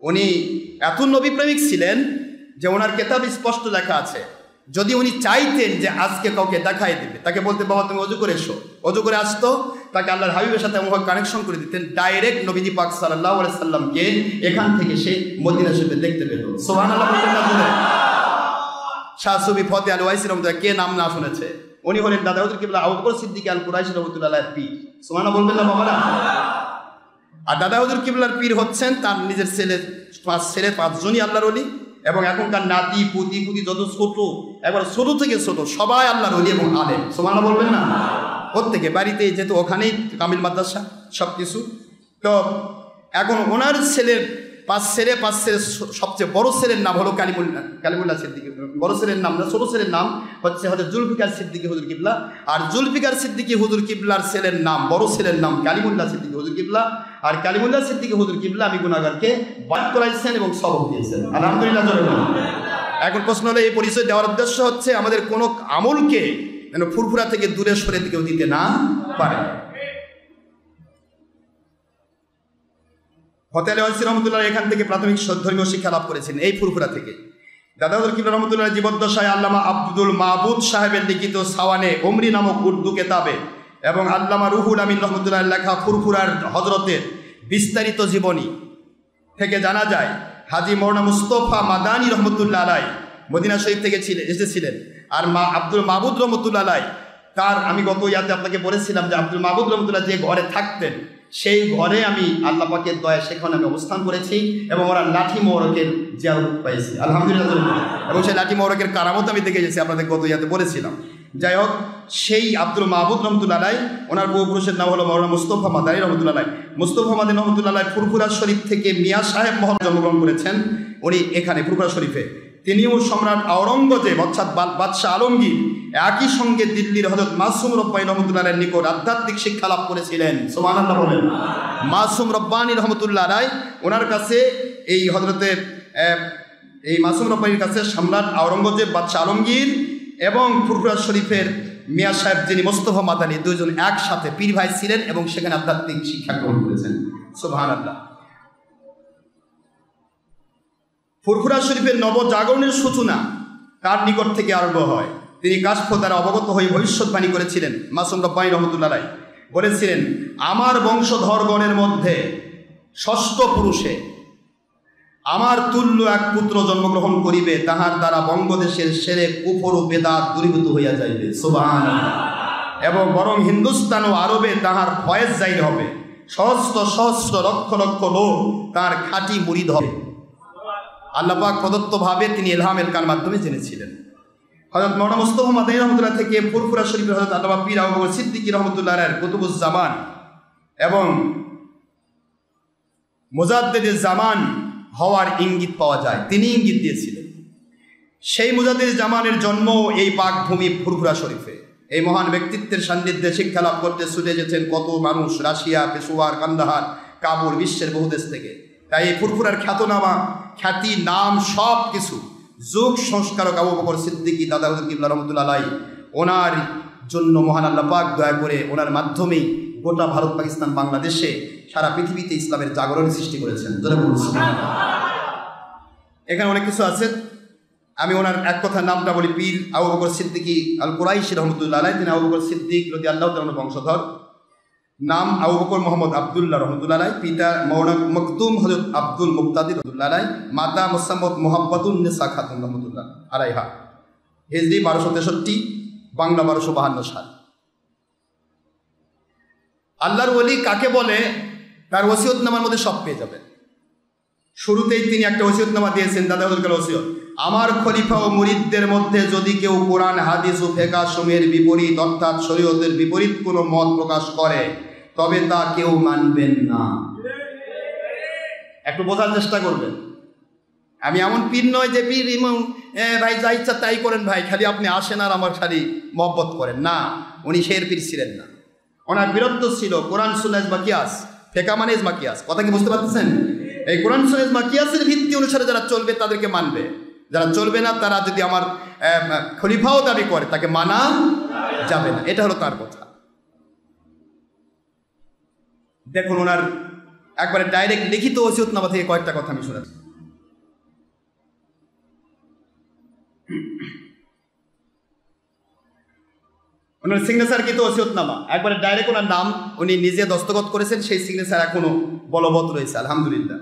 উনি এত নবীপ্রেমিক ছিলেন যে ওনার কেতাব স্পষ্ট লেখা আছে, যদি উনি চাইতেন যে আজকে কাউকে দেখাই দিবে, তাকে বলতে বাবা তুমি অজু করে এসো, অজু করে আসতো, তাকে আল্লাহর হাবিবের সাথে এমন কানেকশন করে দিতেন, ডাইরেক্ট নবীজি পাক সাল্লাল্লাহু আলাইহি সাল্লামকে এখান থেকে সে মদিনা শরীফে দেখতে পেল। সুবহানাল্লাহ বলতেন না বলে? শাহ সুফি ফতে আল ওয়াইসি রহমাতুল্লাহ, কে নাম না শুনেছে? উনি হলেন দাদা হুজুর কিবলা আবু বকর সিদ্দিক আল কুরাইশি রাহমাতুল্লাহ আলাইহির পীর। সুবহানাল্লাহ বলবেন না বাবারা? আর দাদা হুজুর কিবলার পীর হচ্ছেন তার নিজের ছেলে 5 জনই আল্লাহর ওলি, এবং এখনকার নাতি পুতি যত ছোট, একবার ছোট থেকে ছোট সবাই আল্লাহর ওলি এবং আলেম। সুবহানাল্লাহ বলবেন না? প্রত্যেকে বাড়িতে, যেহেতু ওখানেই কামিল মাদ্রাসা সব কিছু। তো এখন ওনার ছেলের 5 ছেলে সবচেয়ে বড় ছেলের নাম হলো কালিমুল্লাহ সিদ্দিকী। বড় ছেলের নাম না, ছোট ছেলের নাম হচ্ছে হযরত জুলফিকার সিদ্দিকী হুজুর কিবলা। আর জুলফিকার সিদ্দিকী হুজুর কিবলার ছেলের নাম, বড় ছেলের নাম কালিমুল্লাহ সিদ্দিকী হুজুর কিবলা। আর কালিমুল্লাহ সিদ্দিকী হুজুর কিবলা আমি গুনাহগারকে বাদ করাইছেন এবং সবক দিয়েছেন। আলহামদুলিল্লাহ। এখন প্রশ্ন হলো, এই পরিচয় দেওয়ার উদ্দেশ্য হচ্ছে আমাদের কোনো আমলকে যেন ফুরফুরা থেকে দূরে সরে কেউ দিতে না পারে। ফতে আলী ওয়াইসি রহমতুল্লাহ এখান থেকে প্রাথমিক ধর্মীয় শিক্ষা লাভ করেছেন, এই ফুরফুরা থেকে। দাদা হুজুর কিবলা রহমতুল্লাহ জীবদ্দশায় আল্লামা আব্দুল মাহবুদ সাহেবের লিখিত সাওয়ানে উমরি নামক উর্দু কেতাবে এবং আল্লামা রুহুল আমিন রহমতুল্লাহ লেখা ফুরফুরার হজরতের বিস্তারিত জীবনী থেকে জানা যায়, হাজী মৌলানা মুস্তফা মাদানী রহমতুল্লাহ আলাই মদিনা শরীফ থেকে এসেছিলেন। আর আব্দুল মাহবুদ রহমতুল্লাহ আলাই, তার আমি গত ইয়াতে আপনাকে বলেছিলাম যে আব্দুল মাহবুদ রহমতুল্লাহ যে ঘরে থাকতেন, সেই ঘরে আমি আল্লাহ পাকের দয়া সেখানে আমি অবস্থান করেছি এবং ওরা লাঠি মোবারকের জিয়ারত পাইছি, আলহামদুলিল্লাহ। এবং সেই লাঠি মোবারকের কারামত আমি দেখে গেছি, আপনাদের গত ইয়াতে বলেছিলাম। যাই হোক, সেই আব্দুল মাহবুদ রহমতুল্লাহ আলাই, ওনার পূর্বপুরুষের নাম হলো মৌলানা মুস্তফা মাদানী রহমতুল্লাহ আলাই। মুস্তফা মাদানী রহমতুল্লাহ আলাই ফুরফুরা শরীফ থেকে মিয়া সাহেব মহল জন্মগ্রহণ করেছেন। উনি এখানে ফুরফুরা শরীফে, তিনিও সম্রাট আওরঙ্গজেব অর্থাৎ বাদশাহ আলমগীর একই সঙ্গে দিল্লির হযরত মাসুম রব্বানী রহমতুল্লাহের নিকট আধ্যাত্মিক শিক্ষা লাভ করেছিলেন। সুবহানাল্লাহ বলেন। মাসুম রব্বানী রহমতুল্লাহ আলাই, ওনার কাছে এই হযরতে এই মাসুম রব্বানীর কাছে সম্রাট আওরঙ্গজেব, বাদশাহ আলমগীর এবং ফুরফুরা শরীফের মিয়া সাহেব যিনি মোস্তফা মাদানী, দুইজন একসাথে পীর ভাই ছিলেন এবং সেখানে আধ্যাত্মিক শিক্ষা গ্রহণ করেছেন। সুবহানাল্লাহ। ফুরফুরা শরীফের নবজাগরণের সূচনা কার নিকট থেকে আরম্ভ হয়? তিনি কাশফ দ্বারা অবগত হয়ে ভবিষ্যৎবাণী করেছিলেন। মাসুম রব্বানী রহমতুল্লাহ আলাই বলেছিলেন, আমার বংশধরগণের মধ্যে ষষ্ঠ পুরুষে আমার তুল্য এক পুত্র জন্মগ্রহণ করিবে, তাহার দ্বারা বঙ্গদেশের শিরক কুফর ও বেদাত দূরীভূত হইয়া যাইবে। সুবহানাল্লাহ। এবং বরং হিন্দুস্তান ও আরবে তাহার ফয়েজ জাহির হবে, সহস্র সহস্র লক্ষ লক্ষ লোক তার খাঁটি মুরিদ হবে। আল্লাহ পাক প্রদত্তভাবে তিনি ইলহামের কার মাধ্যমে জেনেছিলেন। হযরত মওলানা মুস্তফা মাদানী রহমতুল্লাহ থেকে ফুরফুরা শরীফের হযরত আল্লামা পীর আবু বকর সিদ্দিকী রহমতুল্লাহ আলাইহির কুতুবুজ্জামান এবং মুজাদ্দিদে জামান হওয়ার ইঙ্গিত পাওয়া যায়, তিনি ইঙ্গিত দিয়েছিলেন। সেই মুজাদ্দিদে জামানের জন্ম এই পাক ভূমি ফুরফুরা শরীফে। এই মহান ব্যক্তিত্বের সান্নিধ্যে শিক্ষা লাভ করতে ছুটে যেতেন কত মানুষ, রাশিয়া, পেশোয়ার, কান্দাহার, কাবুল, বিশ্বের বহু দেশ থেকে। তাই এই ফুরফুরার খ্যাতি, নাম সব কিছু যুগ সংস্কারক আবু বকর সিদ্দিকী দাদা হুজুর কিবলা রহমতুল্লাহ আলাই, ওনার জন্য মহান আল্লাহ পাক দয়া করে ওনার মাধ্যমেই গোটা ভারত, পাকিস্তান, বাংলাদেশে, সারা পৃথিবীতে ইসলামের জাগরণ সৃষ্টি করেছেন। এখানে অনেক কিছু আছে, আমি ওনার এক কথা নামটা বলি। পীর আবু বকর সিদ্দিকী আল কুরাইশি রহমতুল্লাহ আলাই, তিনি আবু বকর সিদ্দিক রাদিয়াল্লাহু তাআলার বংশধর। নাম আবু বকর মোহাম্মদ আবদুল্লাহ রহমতুল্লাহ আলাই, পিতা মৌলানা মকতুম হযরত আব্দুল মুক্তাদির রহমতুল্লাহ আলাই, মাতা মুসাম্মদ মুহাব্বাতুন্নেসা খাতুন রহমতুল্লাহ আলাইহা। হিজরি 1263, বাংলা 1252 সাল। আল্লাহর ওলি কাকে বলে তার ওসিয়তনামার মধ্যে সব পেয়ে যাবেন। শুরুতেই তিনি একটা ওসিয়তনামা দিয়েছেন, দাদা হুজুরের ওসিয়ত, আমার খলিফা ও মুরিদদের মধ্যে যদি কেউ কোরআন, হাদিস ও ফিকহের বিপরীত অর্থাৎ শরীয়তের বিপরীত কোনো মত প্রকাশ করে তবে তা কেউ মানবেন না। একটু বোঝার চেষ্টা করবেন। আমি এমন পীর নয় যে পীর ভাই যা ইচ্ছা তাই করেন ভাই, খালি আপনি আসেন আর আমার খালি মহব্বত করেন, না। উনি শের পীর ছিলেন না। ওনার বীরত্ব ছিল কোরআন সুন্নাহ ইজমা কিয়াস, ফিকহ মানে ইজমা কিয়াস। কথা কি বুঝতে পারতেছেন? এই কোরআন সুন্নাহ ইজমা কিয়াসের ভিত্তি অনুসারে যারা চলবে তাদেরকে মানবে, যারা চলবে না তারা যদি আমার খলিফাও দাবি করে তাকে মানা যাবে না। এটা হলো তার কথা। দেখুন ওনার একবারে ডাইরেক্ট লিখিত ওসিয়তনামা থেকে কয়েকটা কথা আমি শোনাচ্ছি। ওনার সিগনেচার কিন্তু ওসিয়তনামা, একবারে ডাইরেক্ট ওনার নাম উনি নিজে দস্তখত করেছেন, সেই সিগনেচার এখনো বলবৎ রয়েছে আলহামদুলিল্লাহ।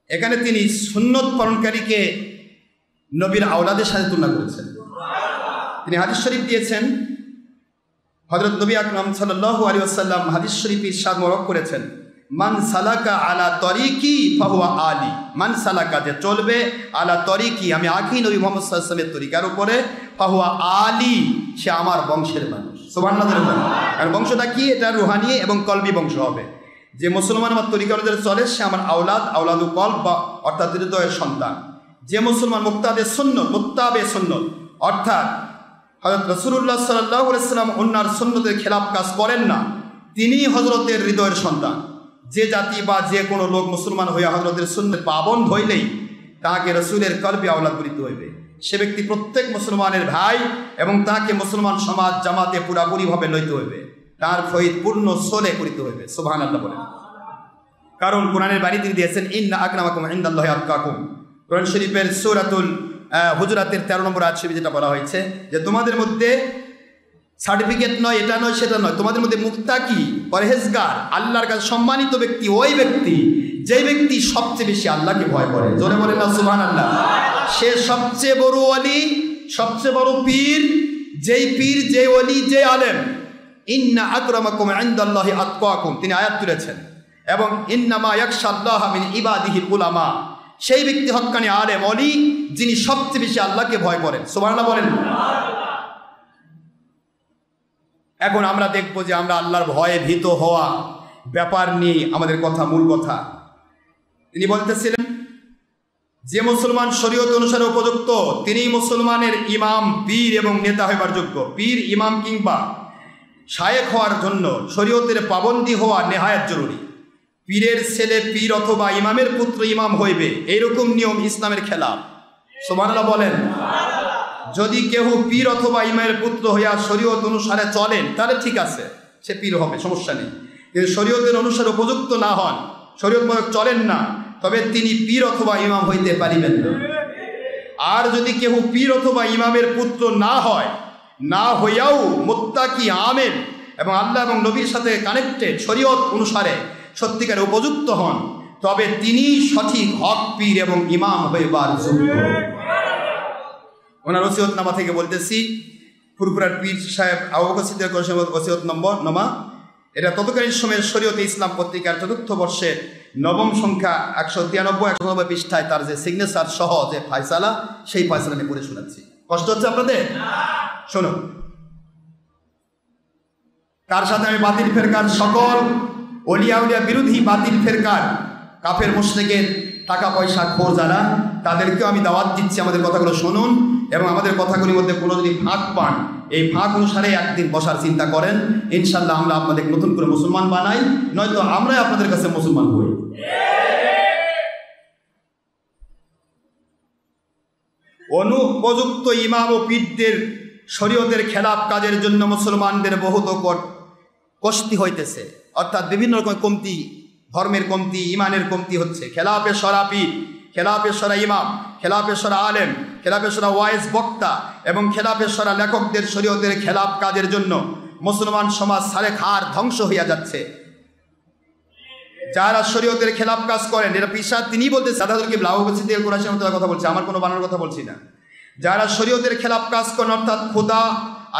এখানে তিনি সুন্নত পালনকারীকে নবীর আওলাদের সাথে তুলনা করেছেন। তিনি হাদিস শরীফ দিয়েছেন, হযরত নবী আকরাম সাল্লাল্লাহু আলাইহি ওয়াসাল্লাম হাদিস শরীফ ইরশাদ মোবারক করেছেন, মান সালাকা আলা তরিকি ফাহুয়া আলী। মান সালাকা, যে চলবে, আলা তরিকি, আমি আখি নবী মুহাম্মদ সাল্লাল্লাহু আলাইহি ওয়াসাল্লামের তরিকার উপরে, ফাহুয়া আলী, সে আমার বংশের মানুষ। সুবহানাল্লাহ। আর বংশটা কি? এটা রুহানি এবং কলবি বংশ হবে। যে মুসলমান আমার তরিকা অনুযায়ী চলে সে আমার আওলাদ, আওলাদু কলব বা অর্থাৎ হৃদয়ের সন্তান। যে মুসলমান মুক্তাবে সুন্নত অর্থাৎ হযরত রাসূলুল্লাহ সাল্লাল্লাহু আলাইহি ওয়াসাল্লাম ওনার সুন্নতের খেলাফ কাজ করেন না, তিনি হযরতের হৃদয়ের সন্তান। যে জাতি বা যে কোনো লোক মুসলমান হইয়া হযরতের সুন্নত পাবন্দ হইলেই তাহাকে রাসূলের কলবে আওলাদ বলিতে হইবে। সে ব্যক্তি প্রত্যেক মুসলমানের ভাই এবং তাকে মুসলমান সমাজ জামাতে পুরাপুরিভাবে লইতে হইবে, তার ফয়দ পূর্ণ সোলে করিতে হইবে। সুবহানাল্লাহ বলেন। কারণ কোরআনের বাণী তিনি দিয়েছেন, ইন্না আকরামাকুম ইনদাল্লাহি আতকাকুম। কোরআন শরীফের সূরাতুল হুজুরাতের 13 নম্বর আয়াত শরীফে যেটা বলা হয়েছে যে তোমাদের মধ্যে সার্টিফিকেট নয়, এটা নয়, সেটা নয়, তোমাদের মধ্যে মুত্তাকি, পরহেজগার, আল্লাহর কাছে সম্মানিত ব্যক্তি ওই ব্যক্তি যে ব্যক্তি সবচেয়ে বেশি আল্লাহকে ভয় করে। জোরে বলেন না সুবহানাল্লাহ। সে সবচেয়ে বড় ওলি, সবচেয়ে বড় পীর, যেই পীর, যে ওলি, যে আলেম। ইন্না আকরামাকুম ইনদাল্লাহি আতকাকুম, তিনি আয়াত তুলেছেন। এবং ইন্নামা ইয়াখশাল্লাহা মিন ইবাদিহিল উলামা, সেই ব্যক্তি হক্কানি আলেম ওলি যিনি সবচেয়ে বেশি আল্লাহকে ভয় করেন। সুবহানাল্লাহ বলেন। এখন আমরা দেখব যে আমরা আল্লাহর ভয়ে ভীত হওয়া ব্যাপার নিয়ে আমাদের কথা, মূল কথা। তিনি বলতেছিলেন যে মুসলমান শরীয়ত অনুসারে উপযুক্ত তিনি মুসলমানের ইমাম, পীর এবং নেতা হইবার যোগ্য। পীর, ইমাম কিংবা শায়েখ হওয়ার জন্য শরীয়তের পাবন্দি হওয়া নেহায়াত জরুরি। পীরের ছেলে পীর অথবা ইমামের পুত্র ইমাম হইবে, এইরকম নিয়ম ইসলামের খেলাফ। সুবহানাল্লাহ বলেন। যদি কেউ পীর অথবা ইমামের পুত্র হইয়া শরীয়ত অনুসারে চলেন তাহলে ঠিক আছে, সে পীর হবে, সমস্যা নেই। কিন্তু শরীয়তের অনুসারে উপযুক্ত না হন, শরীয়ত মোতাবেক চলেন না, তবে তিনি পীর অথবা ইমাম হইতে পারিবেন না। আর যদি কেউ পীর অথবা ইমামের পুত্র না হয়, না হইয়াও মুত্তাকি, আমেল এবং আল্লাহ এবং নবীর সাথে কানেক্টেড, শরীয়ত অনুসারে সত্যিকারে উপযুক্ত হন, তবে তিনি সঠিক হক পীর এবং ইমাম হইবার যোগ্য। ওনার ওসিয়তনামা থেকে বলতেছি, ফুরফুরার পীর সাহেব আবু বকর সিদ্দিক ওসিয়তনামা, এটা তৎকালীন সময়ের শরীয়তে ইসলাম পত্রিকার 4র্থ বর্ষের 9ম সংখ্যা 193-199 পৃষ্ঠায় তার যে সিগনেচার সহ যে ফয়সালা, সেই ফয়সালা আমি পড়ে শোনাচ্ছি। কষ্ট হচ্ছে আপনাদের? শোনো। তার সাথে আমি বাতিল ফেরকার সকল ওলিয়া উলিয়া বিরোধী বাতিল ফেরকার কাফের মুশরিকের টাকা পয়সা খোর যারা, তাদেরকেও আমি দাওয়াত দিচ্ছি আমাদের কথাগুলো শুনুন এবং আমাদের কথাগুলির মধ্যে কোনো যদি ফাঁক পান, এই ফাঁক অনুসারে একদিন বসার চিন্তা করেন। ইনশাল্লাহ আমরা আপনাদের নতুন করে মুসলমান বানাই, নয়তো আমরাই আপনাদের কাছে মুসলমান হই। অনুপযুক্ত ইমাম ও পীরদের শরীয়তের খেলাফ কাজের জন্য মুসলমানদের বহুত কষ্টি হইতেছে, অর্থাৎ বিভিন্ন রকম কমতি, ধর্মের কমতি, ইমানের কমতি হচ্ছে। খেলাফে সরা পীর, খেলাফে সরা ইমাম, খেলাফে সরা আলেম, খেলাফে সরা ওয়াইজ বক্তা এবং খেলাফে সরা লেখকদের শরীয়তের খেলাফ কাজের জন্য মুসলমান সমাজ সারে খার ধ্বংস হইয়া যাচ্ছে। যারা শরীয়তের খেলাফ কাজ করেন, এরা পিসা তিনি বলতে সাদাতুল কিবলা আবু বকর সিদ্দিক কুরাইশের মতো কথা বলছে, আমার কোনো বানানোর কথা বলছি না। যারা শরীয়তের খেলাফ কাজ করেন, অর্থাৎ খোদা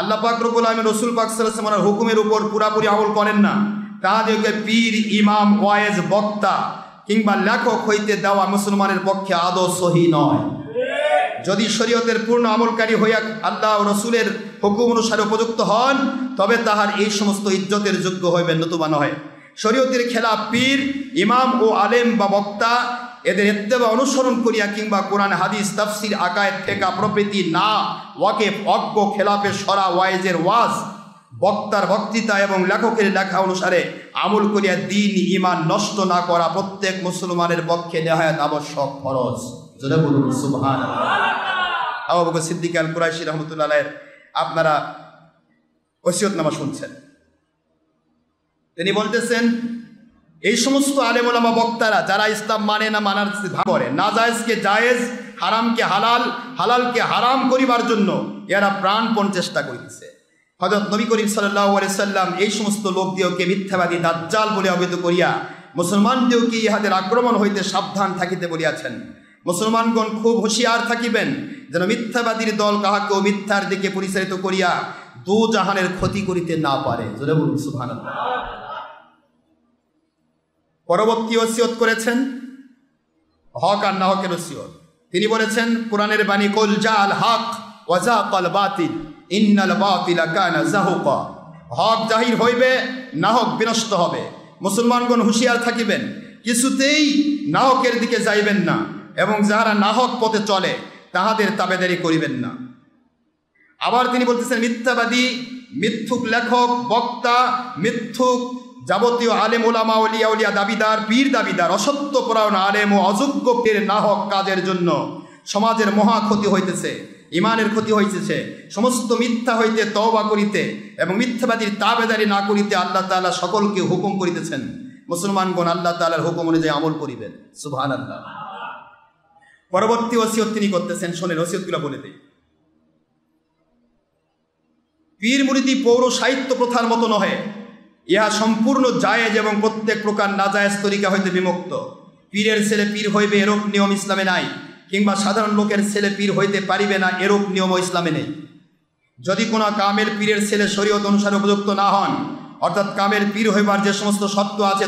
আল্লাহ পাক রব্বুল আলামিন রাসূল পাক সাল্লাল্লাহু আলাইহি ওয়াসাল্লামের হুকুমের উপর পুরাপুরি আমল করেন না, তাদেরকে পীর, ইমাম, ওয়াইজ বক্তা কিংবা লেখক হইতে দেওয়া মুসলমানের পক্ষে আদৌ সহি নয়। যদি শরীয়তের পূর্ণ আমলকারী হইয়া আল্লাহ ও রসুলের হুকুম অনুসারে উপযুক্ত হন, তবে তাহার এই সমস্ত ইজ্জতের যোগ্য হইবেন, নতুবা নয়। শরীয়তের খেলাফ পীর, ইমাম ও আলেম বা বক্তা এদের ইত্তেবা অনুসরণ করিয়া কিংবা কোরআন, হাদিস, তাফসির, আকায়েদ, ফিকহ প্রভৃতি না ওয়াকিফ, অজ্ঞ, খেলাফে সরা, ওয়াইজের ওয়াজ, বক্তার বক্তৃতা এবং লেখকের লেখা অনুসারে আমল করিয়া দিন ইমান নষ্ট না করা প্রত্যেক মুসলমানের পক্ষে নেহায়াত আবশ্যক, ফরজ। জোরে বলুন সুবহানাল্লাহ। আবু বকর সিদ্দিক আল কুরাইশি রাহমাতুল্লাহ আলাইহি আপনারা ওসিয়তনামা শুনছেন। তিনি বলতেছেন, এই সমস্ত আলেম ওলামা বক্তারা যারা ইসলাম মানে না মানার ভান করে, নাজায়েজকে জায়েজ, হারামকে হালাল, হালালকে হারাম করিবার জন্য এরা প্রাণপণ চেষ্টা করিতেছে। হযরত নবী করিম সাল্লাল্লাহু আলাইহি সাল্লাম এই সমস্ত লোকদিওকে মিথ্যাবাদী দাজ্জাল বলে অভিহিত করিয়া মুসলমানদেরকে ইহাদের আক্রমণ হইতে সাবধান থাকিতে বলিয়াছেন। মুসলমানগণ খুব হুঁশিয়ার থাকিবেন যেন মিথ্যাবাদীর দল কাহাকেও মিথ্যার দিকে পরিচালিত করিয়া দু জাহানের ক্ষতি করিতে না পারে। জোরে বলুন সুবহানাল্লাহ। পরবর্তী ওসিয়ত করেছেন হক আর না হকের ওসিয়ত। তিনি বলেছেন কোরআনের বাণী, কুল জাআল হক ওয়া যাকাল বাতিল ইন্নাল বাতিলা কানা যাহুকা। হক জাহির হইবে, না হক বিনষ্ট হবে। মুসলমানগণ হুঁশিয়ার থাকিবেন, কিছুতেই না হকের দিকে যাইবেন না এবং যাহারা না হক পথে চলে তাহাদের তাবেদারি করিবেন না। আবার তিনি বলতেছেন মিথ্যাবাদী, মিথ্যুক লেখক, বক্তা, মিথ্যুক যাবতীয় আলেম ওলামা ওলিয়া উলিয়া দাবিদার, পীর দাবিদার, অসত্য পরায়ণ আলেম ও অযোগ্য পীর না হক কাজের জন্য সমাজের মহা ক্ষতি হইতেছে, ইমানের ক্ষতি হইতেছে। সমস্ত মিথ্যা হইতে তওবা করিতে এবং মিথ্যাবাদীর তাবেদারি না করিতে আল্লাহ তাআলা সকলকে হুকুম করিতেছেন। মুসলমানগণ আল্লাহ তাআলার হুকুম অনুযায়ী আমল করিবেন। সুবহানাল্লাহ। পরবর্তী ওসিয়ত তিনি করতেছেন, শোনেন ওসিয়তগুলো বলে দেই। পীর মুরিদি পৌর সাহিত্য প্রথার মতো নহে, ইহা সম্পূর্ণ জায়েজ এবং প্রত্যেক প্রকার নাজায়েজ তরিকা হইতে বিমুক্ত। পীরের ছেলে পীর হইবে এরূপ নিয়ম ইসলামে নাই, কিংবা সাধারণ লোকের ছেলে পীর হইতে পারিবে না এরূপ নিয়মও ইসলামে নেই। যদি কোনো কামেল পীরের ছেলে শরীয়ত অনুসারে উপযুক্ত না হন, অর্থাৎ কামেল পীর হইবার যে সমস্ত শর্ত আছে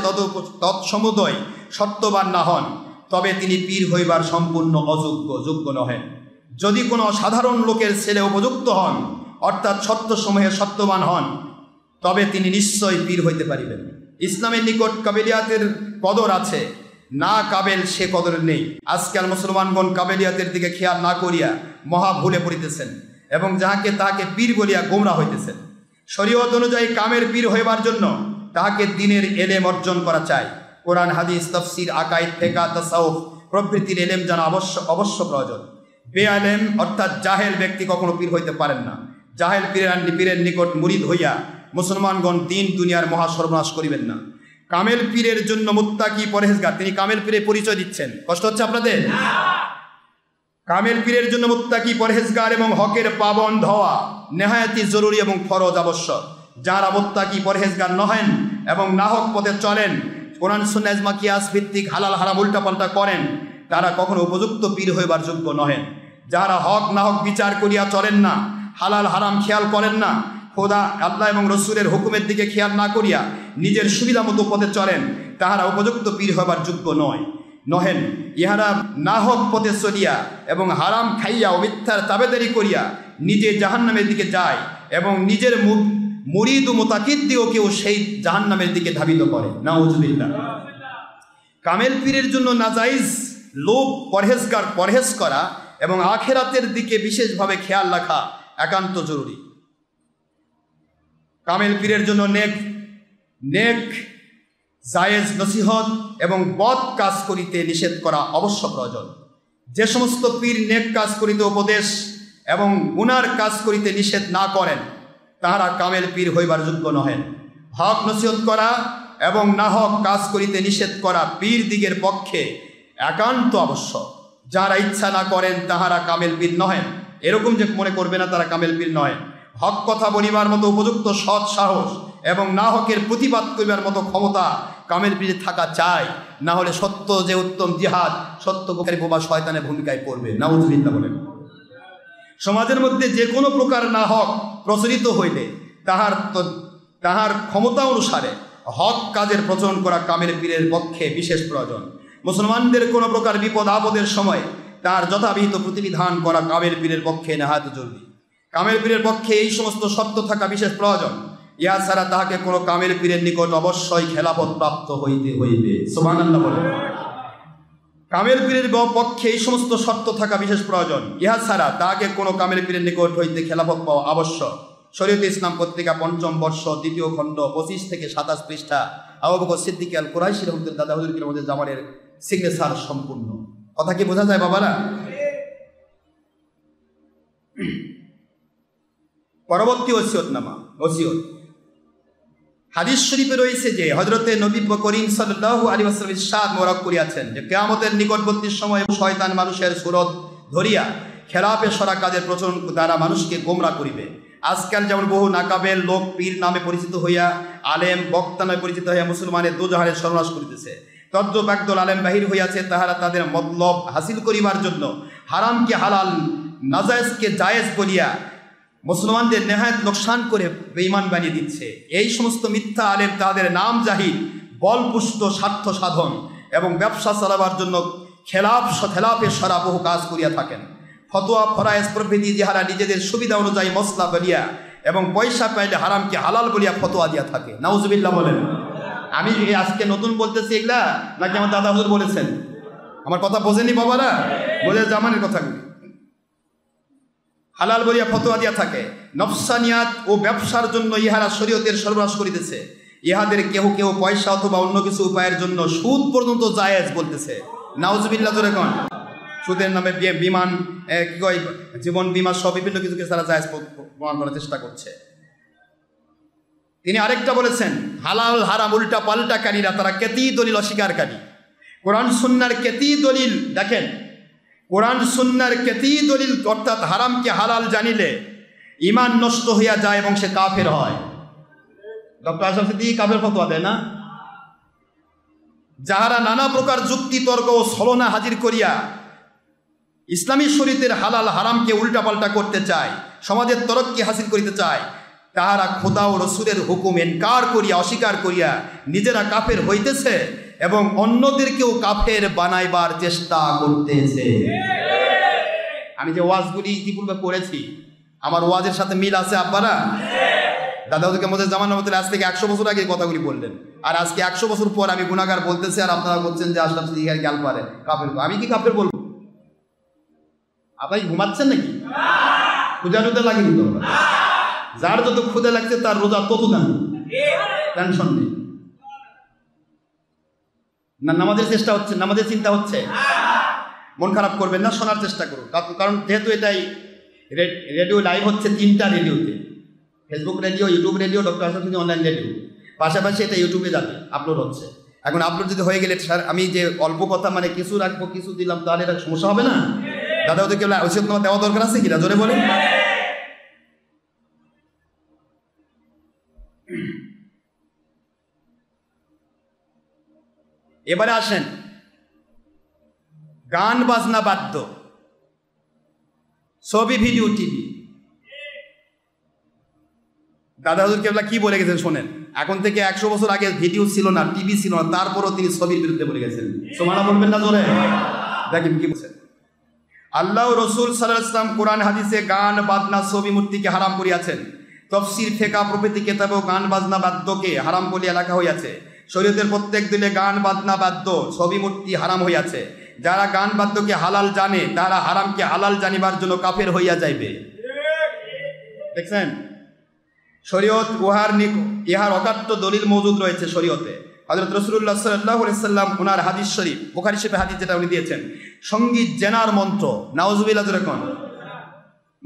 তৎসমুদয় শর্তবান না হন, তবে তিনি পীর হইবার সম্পূর্ণ অযোগ্য, যোগ্য নহেন। যদি কোনো সাধারণ লোকের ছেলে উপযুক্ত হন, অর্থাৎ শর্তসমূহে শর্তবান হন, তবে তিনি নিশ্চয়ই পীর হইতে পারিবেন। ইসলামের নিকট কাবেলিয়াতের কদর আছে, না কাবেল সে কদর নেই। আজকাল মুসলমানগণ কাবেলিয়াতের দিকে খেয়াল না করিয়া মহা ভুলে পড়িতেছেন এবং যাহাকে তাহাকে পীর বলিয়া গোমরা হইতেছেন। শরীয়ত অনুযায়ী কামের পীর হইবার জন্য তাহাকে দ্বীনের এলেম অর্জন করা চাই। কোরআন, হাদিস, তাফসীর, আকাইদ, ফিকহ, তাসাউফ প্রভৃতির এলেম জানা অবশ্য প্রয়োজন। বেআলেম অর্থাৎ জাহেল ব্যক্তি কখনো পীর হইতে পারেন না। জাহেল পীরের নিকট মুরিদ হইয়া মুসলমানগণ দিন দুনিয়ার মহা সর্বনাশ করিবেন না। কামেল পীরের জন্য মুত্তাকি পরহেজগার, তিনি কামেল পীরের পরিচয় দিচ্ছেন, কষ্ট হচ্ছে আপনাদের? কামেল পীরের জন্য মুত্তাকি পরহেজগার এবং হকের পাবন্দ হওয়া নেহায়াতি জরুরি এবং ফরজ আবশ্যক। যারা মুত্তাকি পরহেজগার নহেন এবং নাহক পথে চলেন, কোরআন সুন্নাহ ইজমা কিয়াস ভিত্তিক হালাল হারাম উল্টাপাল্টা করেন, তারা কখনো উপযুক্ত পীর হইবার যোগ্য নহেন। যারা হক নাহক বিচার করিয়া চলেন না, হালাল হারাম খেয়াল করেন না, খোদা আল্লাহ এবং রসুলের হুকুমের দিকে খেয়াল না করিয়া নিজের সুবিধা মতো পথে চলেন, তাহারা উপযুক্ত পীর হবার যোগ্য নহেন। ইহারা নাহক পথে চলিয়া এবং হারাম খাইয়া ও মিথ্যার তাবেদারি করিয়া নিজে জাহান্নামের দিকে যায় এবং নিজের মুরিদ ও মুতাকিদ দিওকেও সেই জাহান্নামের দিকে ধাবিত করে। নাউজুবিল্লাহ। কামেল পীরের জন্য নাজাইজ লোভ পরহেজ করা এবং আখেরাতের দিকে বিশেষভাবে খেয়াল রাখা একান্ত জরুরি। কামেল পীরের জন্য নেক জায়েজ নসিহত এবং বদ কাজ করিতে নিষেধ করা অবশ্য প্রয়োজন। যে সমস্ত পীর নেক কাজ করিতে উপদেশ এবং গুনার কাজ করিতে নিষেধ না করেন, তাহারা কামেল পীর হইবার যোগ্য নহেন। হক নসিহত করা এবং না হক কাজ করিতে নিষেধ করা পীর দিগের পক্ষে একান্ত আবশ্যক। যারা ইচ্ছা না করেন তাহারা কামেল পীর নহেন। এরকম যে মনে করবে না তারা কামেল পীর নয়। হক কথা বলিবার মতো উপযুক্ত সৎ সাহস এবং না হকের প্রতিবাদ করিবার মতো ক্ষমতা কামেল পীরে থাকা চাই, না হলে সত্য যে উত্তম জিহাদ, সত্য গোকারী বোবা শয়তানের ভূমিকায় পড়বে। নাউজুবিল্লাহ বলেন। সমাজের মধ্যে যে কোনো প্রকার না হক প্রচলিত হইলে তাহার ক্ষমতা অনুসারে হক কাজের প্রচলন করা কামেল পীরের পক্ষে বিশেষ প্রয়োজন। মুসলমানদের কোনো প্রকার বিপদ আপদের সময় তার যথাবিহিত প্রতিবিধান করা কামেল পীরের পক্ষে নেহাত জরুরি। কামেল পীরের পক্ষে এই সমস্ত শর্ত থাকা বিশেষ প্রয়োজন। ইহা ছাড়া তাহাকে কোনো কামেল পীরের নিকট অবশ্যই খেলাফত প্রাপ্ত হইতে হইবে। সুবহানাল্লাহ বলেন। কামেল পীরের পক্ষে এই সমস্ত শর্ত থাকা বিশেষ প্রয়োজন। ইহা ছাড়া তাহাকে কোনো কামেল পীরের নিকট হইতে খেলাফত পাওয়া আবশ্যক। শরীয়ত ইসলাম পত্রিকা ৫ম বর্ষ ২য় খণ্ড ২৫ থেকে ২৭ পৃষ্ঠা আবু বকর সিদ্দিক আল কুরাইশি রহমতুল্লাহ দাদা হুজুর কির মধ্যে জামানের সিগনেচার সম্পূর্ণ। কথা কি বোঝা যায় বাবারা? পরবর্তী ওসিয়ত। হাদিস শরীফে রয়েছে যে হযরতে নবী করিম সাল্লাল্লাহু আলাইহি ওয়াসাল্লাম ইরশাদ মোবারক করিয়াছেন যে কিয়ামতের নিকটবর্তী সময়ে শয়তান মানুষের সুরত ধরিয়া খেলাপে সরা কাজের প্রচলন দ্বারা মানুষকে গোমরা করিবে। আজকাল যেমন বহু নাকাবেল লোক পীর নামে পরিচিত হইয়া, আলেম বক্তা নামে পরিচিত হইয়া মুসলমানের দুজাহারের সর্বনাশ করিতেছে, তদ্রূপ একদল আলেম বাহির হইয়াছে, তাহারা তাদের মতলব হাসিল করিবার জন্য হারামকে হালাল, নাজায়েজকে জায়েজ বলিয়া মুসলমানদের নেহায়েত লোকসান করে বেঈমান বানিয়ে দিচ্ছে। এই সমস্ত মিথ্যা আলেম তাদের নাম জাহির, বলপুষ্ট স্বার্থ সাধন এবং ব্যবসা চালাবার জন্য খেলাপে সরা বহু কাজ করিয়া থাকেন। ফতোয়া ফরায়েজ প্রভৃতি যাহারা নিজেদের সুবিধা অনুযায়ী মসলা বলিয়া এবং পয়সা পাইলে হারামকে হালাল বলিয়া ফতোয়া দিয়া থাকে। নাউজুবিল্লাহ বলেন। আমি আজকে নতুন বলতেছি এগুলা নাকি আমার দাদা হুজুর বলেছেন? আমার কথা বোঝেনি বাবারা? বোঝে জামানের কথাগুলি। হালাল বলিয়া ফতোয়া দিয়া থাকে। নফসানিয়াত ও ব্যবসার জন্য ইহারা শরীয়তের সর্বনাশ করিতেছে। ইহাদের কেহ কেউ পয়সা অথবা অন্য কিছু উপায়ের জন্য সুদ পর্যন্ত জায়েজ বলতেছে। নাউজুবিল্লাহ জোরে কোন। সুদের নামে বিমান কি কয় জীবন বিমা সব বিভিন্ন কিছুকে তারা জায়েজ প্রমাণ করার চেষ্টা করছে। তিনি আরেকটা বলেছেন, হালাল হারাম উল্টা পাল্টাকারীরা তারা কেতি দলিল অস্বীকারী। কোরআন সুন্নাহর কেতি দলিল দেখেন, কোরআন সুন্নাহর কেতি দলিল অর্থাৎ হারামকে হালাল জানিলে ঈমান নষ্ট হইয়া যায় এবং সে কাফের হয়। ডক্টর আশরাফ সিদ্দিকী কাফের ফতোয়া দেয় না? যাহারা নানা প্রকার যুক্তি তর্ক ও ছলনা হাজির করিয়া ইসলামী শরীয়তের হালাল হারামকে উল্টাপাল্টা করতে চায়, সমাজের তরক্কি হাসিল করিতে চায়, তাহারা খোদা ও রসুলের হুকুম ইনকার করিয়া অস্বীকার করিয়া নিজেরা কাফের হইতেছে এবং অন্যদেরকেও কাফের বানাইবার চেষ্টা করতেছে। আমি যে ওয়াজগুলি ইতিপূর্বে করেছি, আমার ওয়াজের সাথে মিল আছে আব্বারা? দাদা ওদেরকে মধ্যে জামান মধ্যে আজ থেকে 100 বছর আগে কথাগুলি বললেন, আর আজকে 100 বছর পর আমি গুনাহগার বলতেছি, আর আপনারা বলছেন যে আশরাফ সিদ্দিকী গাল পারে কাফের। আমি কি কাফের বলবো? আপনি ঘুমাচ্ছেন নাকি? ক্ষুধা টুধা লাগেনি তো? যার যত ক্ষুধা লাগছে তার রোজা তত দামি, টেনশন নেই। না নামাজের চেষ্টা হচ্ছে, নামাজের চিন্তা হচ্ছে, মন খারাপ করবেন না, শোনার চেষ্টা করুন। কারণ যেহেতু এটাই রেডিও লাইভ হচ্ছে 3টা রেডিওতে, Facebook radio, YouTube radio, doctor Ashraf Siddiqui online radio, পাশাপাশি এটা ইউটিউবে যাবে, আপলোড হচ্ছে। এখন আপলোড যদি হয়ে গেলে স্যার আমি যে অল্প কথা মানে কিছু রাখবো কিছু দিলাম, তাহলে এটা সমস্যা হবে না? দাদা ওদেরকে ঐশিয়তনামা দেওয়া দরকার আছে কিনা জোরে বলেন। এবারে আসেন গান বাজনা বাদ্য, ছবি ভিডিও টিভি। দাদা হুজুর কেবলা কি বলে গেছেন শোনেন। এখন থেকে 100 বছর আগে ভিডিও ছিল না, টিভি ছিল না, তারপরও তিনি ছবির বিরুদ্ধে বলে গেছেন। সুবহানাল্লাহ বলবেন না জোরে? দেখেন কি বলছেন। আল্লাহ রসুল সাল্লাল্লাহু আলাইহি ওয়াসাল্লাম কোরআন হাদিসে গান বাজনা ছবি মূর্তিকে হারাম করিয়াছেন। তফসির ফিকহ প্রভৃতি কিতাবেও গান বাজনা বাদ্যকে হারাম বলিয়া লেখা হইয়াছে। শরীয়তের প্রত্যেক দিলে গান বাজনা বাদ্য ছবি মূর্তি হারাম হইয়াছে। যারা গান বাদ্যকে হালাল জানে তারা হারামকে হালাল জানিবার জন্য কাফের হইয়া যাইবে। দেখছেন, শরীয়ত ইহার অকাট্য দলিল মজুদ রয়েছে শরীয়তে। হযরত রাসূলুল্লাহ সাল্লাল্লাহু আলাইহি ওয়াসাল্লাম ওনার হাদিস শরীফ, বুখারী শরীফে হাদিস যেটা উনি দিয়েছেন, সঙ্গীত জেনার মন্ত্র, নাউজুবিল্লাহ যখন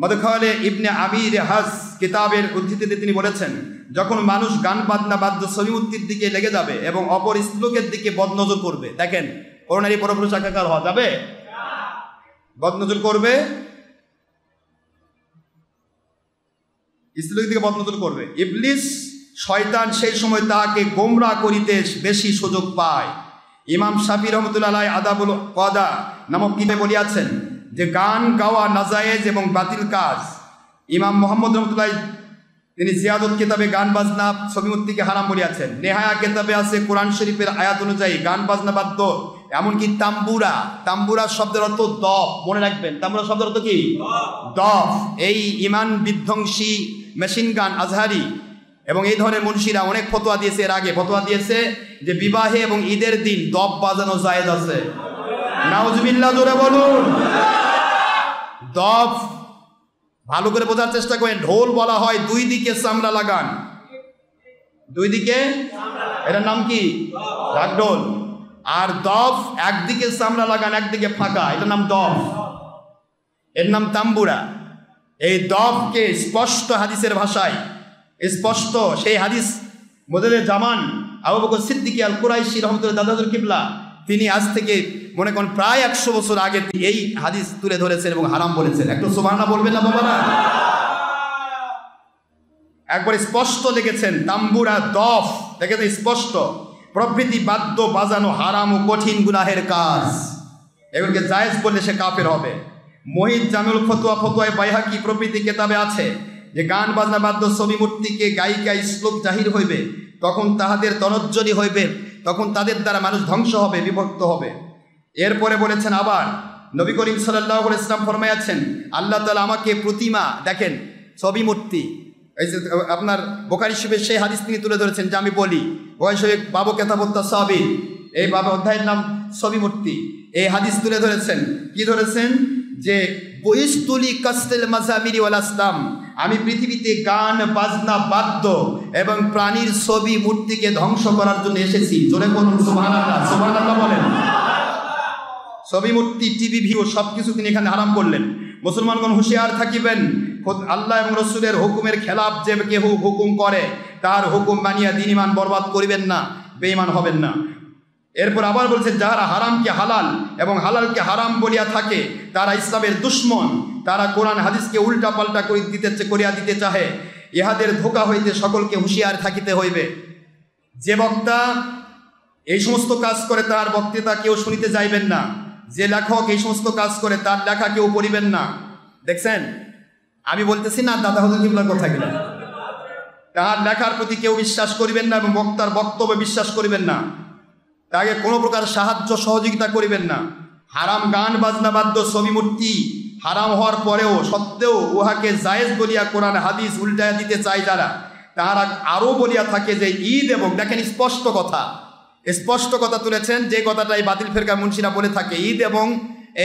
মদখালে ইবনে আমির হাস কিতাবের উদ্ধৃতিতে তিনি বলেছেন, যখন মানুষ গান বাজনা বাদ্য ছবি মূর্তির দিকে লেগে যাবে এবং অপর স্ত্রীলোকের দিকে বদনজর করবে। দেখেন, করোনারি পরপুরুষ একাকার হওয়া যাবে? বদনজর করবে, স্ত্রীলোকের দিকে বদনজর করবে। ইবলিস শয়তান সেই সময় তাকে গোমরা করিতে বেশি সুযোগ পায়। ইমাম শাফি রহমতুল্লাহ আলাইহি আদাবুল কাদা নামক কিতাবে বলিয়াছেন যে গান গাওয়া নাজায়েজ এবং বাতিল কাজ। ইমাম মুহাম্মদ রহমতুল্লাহ তিনি জিয়াদত কিতাবে গান বাজনা ছবি মূর্তিকে হারাম বলিয়াছেন। নেহায়া কিতাবে আছে কোরআন শরীফের আয়াত অনুযায়ী গান বাজনা বাদ্য, এমনকি তাম্বুরা, তাম্বুরা শব্দের অর্থ দফ, মনে রাখবেন তাম্বুরা শব্দের অর্থ কি? দফ। এই ইমান বিধ্বংসী মেশিন গান আজহারি এবং এই ধরনের মুন্সিরা অনেক ফতোয়া দিয়েছে, এর আগে ফতোয়া দিয়েছে যে বিবাহে এবং ঈদের দিন দফ বাজানো জায়েজ আছে। নাউজুবিল্লাহ জোরে বলুন। দফ ভালো করে বোঝার চেষ্টা করেন। ঢোল বলা হয় দুই দিকে চামড়া লাগান, দুই দিকে, এটার নাম কি? ঢাকঢোল। আর দফ একদিকে চামড়া লাগান একদিকে ফাঁকা, এটার নাম দফ, এর নাম তাম্বুরা। এই দফকে স্পষ্ট হাদিসের ভাষায় স্পষ্ট সেই হাদিস মোজাদ্দেদে জামান আবু বকর সিদ্দিক আল কুরাইশি রহমতুল্লাহ দাদা হুজুর কিবলা তিনি আজ থেকে মনে করেন প্রায় 100 বছর আগে এই হাদিস তুলে ধরেছেন এবং হারাম বলেছেন। একটু সুবহানাল্লাহ বলবেন না বাবারা? একবার স্পষ্ট লিখেছেন, তাম্বুরা দফ দেখেছে স্পষ্ট প্রভৃতি বাদ্য বাজানো হারাম ও কঠিন গুনাহের কাজ, এগুলোকে জায়েজ বললে সে কাফের হবে। মোহিত জামিউল ফতোয়ায় বাইহাকি প্রভৃতি কেতাবে আছে যে গান বাজনা বাদ্য ছবি মূর্তিকে গায়িকা শ্লোক জাহির হইবে, তখন তাহাদের তনজ্জলি হইবে, তখন তাদের দ্বারা মানুষ ধ্বংস হবে, বিভক্ত হবে। এরপরে বলেছেন আবার নবী করিম সাল্লাল্লাহু আলাইহি ওয়াসাল্লাম ফরমায়াছেন, আল্লাহ তাআলা আমাকে প্রতিমা, দেখেন ছবি মূর্তি, এই যে আপনার বুখারী শরীফের সেই হাদিস তিনি তুলে ধরেছেন যে আমি বলি বুখারী শরীফ বাবু কিতাবুত তাসাবিহ, এই বাবু অধ্যায়ের নাম ছবি মূর্তি। এই হাদিস তুলে ধরেছেন, কি ধরেছেন যে বইস্তুলি কাসতিল মাজামিরি ওয়াল আসলাম, আমি পৃথিবীতে গান বাজনা বাদ্য এবং প্রাণীর ছবি মূর্তিকে ধ্বংস করার জন্য এসেছি। জোরে বলুন সুবহানাল্লাহ, সুবহানাল্লাহ বলেন। ছবি মূর্তি টিভি ভিডিও সব কিছু তিনি এখানে হারাম করলেন। মুসলমানগণ হুঁশিয়ার থাকিবেন, আল্লাহ এবং রসুলের হুকুমের খেলাফ যে কেউ হুকুম করে তার হুকুম মানিয়া দ্বীন ঈমান বরবাদ করিবেন না, বেঈমান হবেন না। এরপর আবার বলছেন, যাহারা হারামকে হালাল এবং হালালকে হারাম বলিয়া থাকে তারা ইসলামের দুশ্মন, তারা কোরআন হাদিসকে উল্টা পাল্টা করিয়া দিতে চাহে, ইহাদের ধোঁকা হইতে সকলকে হুঁশিয়ার থাকিতে হইবে। যে বক্তা এই সমস্ত কাজ করে তার বক্তৃতা কেউ শুনিতে যাইবেন না, যে লেখক এই সমস্ত কাজ করে তার লেখা কেউ পড়িবেন না। দেখছেন, আমি বলতেছি না দাদা হুজুর কিবলার কথা গেল, তার লেখার প্রতি কেউ বিশ্বাস করিবেন না এবং বক্তার বক্তব্য বিশ্বাস করিবেন না, তাকে কোনো প্রকার সাহায্য সহযোগিতা করিবেন না। হারাম গান বাজনা বাদ্য ছবি মূর্তি হারাম হওয়ার পরেও সত্ত্বেও উহাকে জায়েজ বলিয়া কোরআন হাদিস উল্টায়া দিতে চায় যারা, তারা আরও বলিয়া থাকে যে ঈদ, এবং দেখেন স্পষ্ট কথা তুলেছেন, যে কথাটাই বাতিল ফেরকা মুন্সিরা বলে থাকে, ঈদ এবং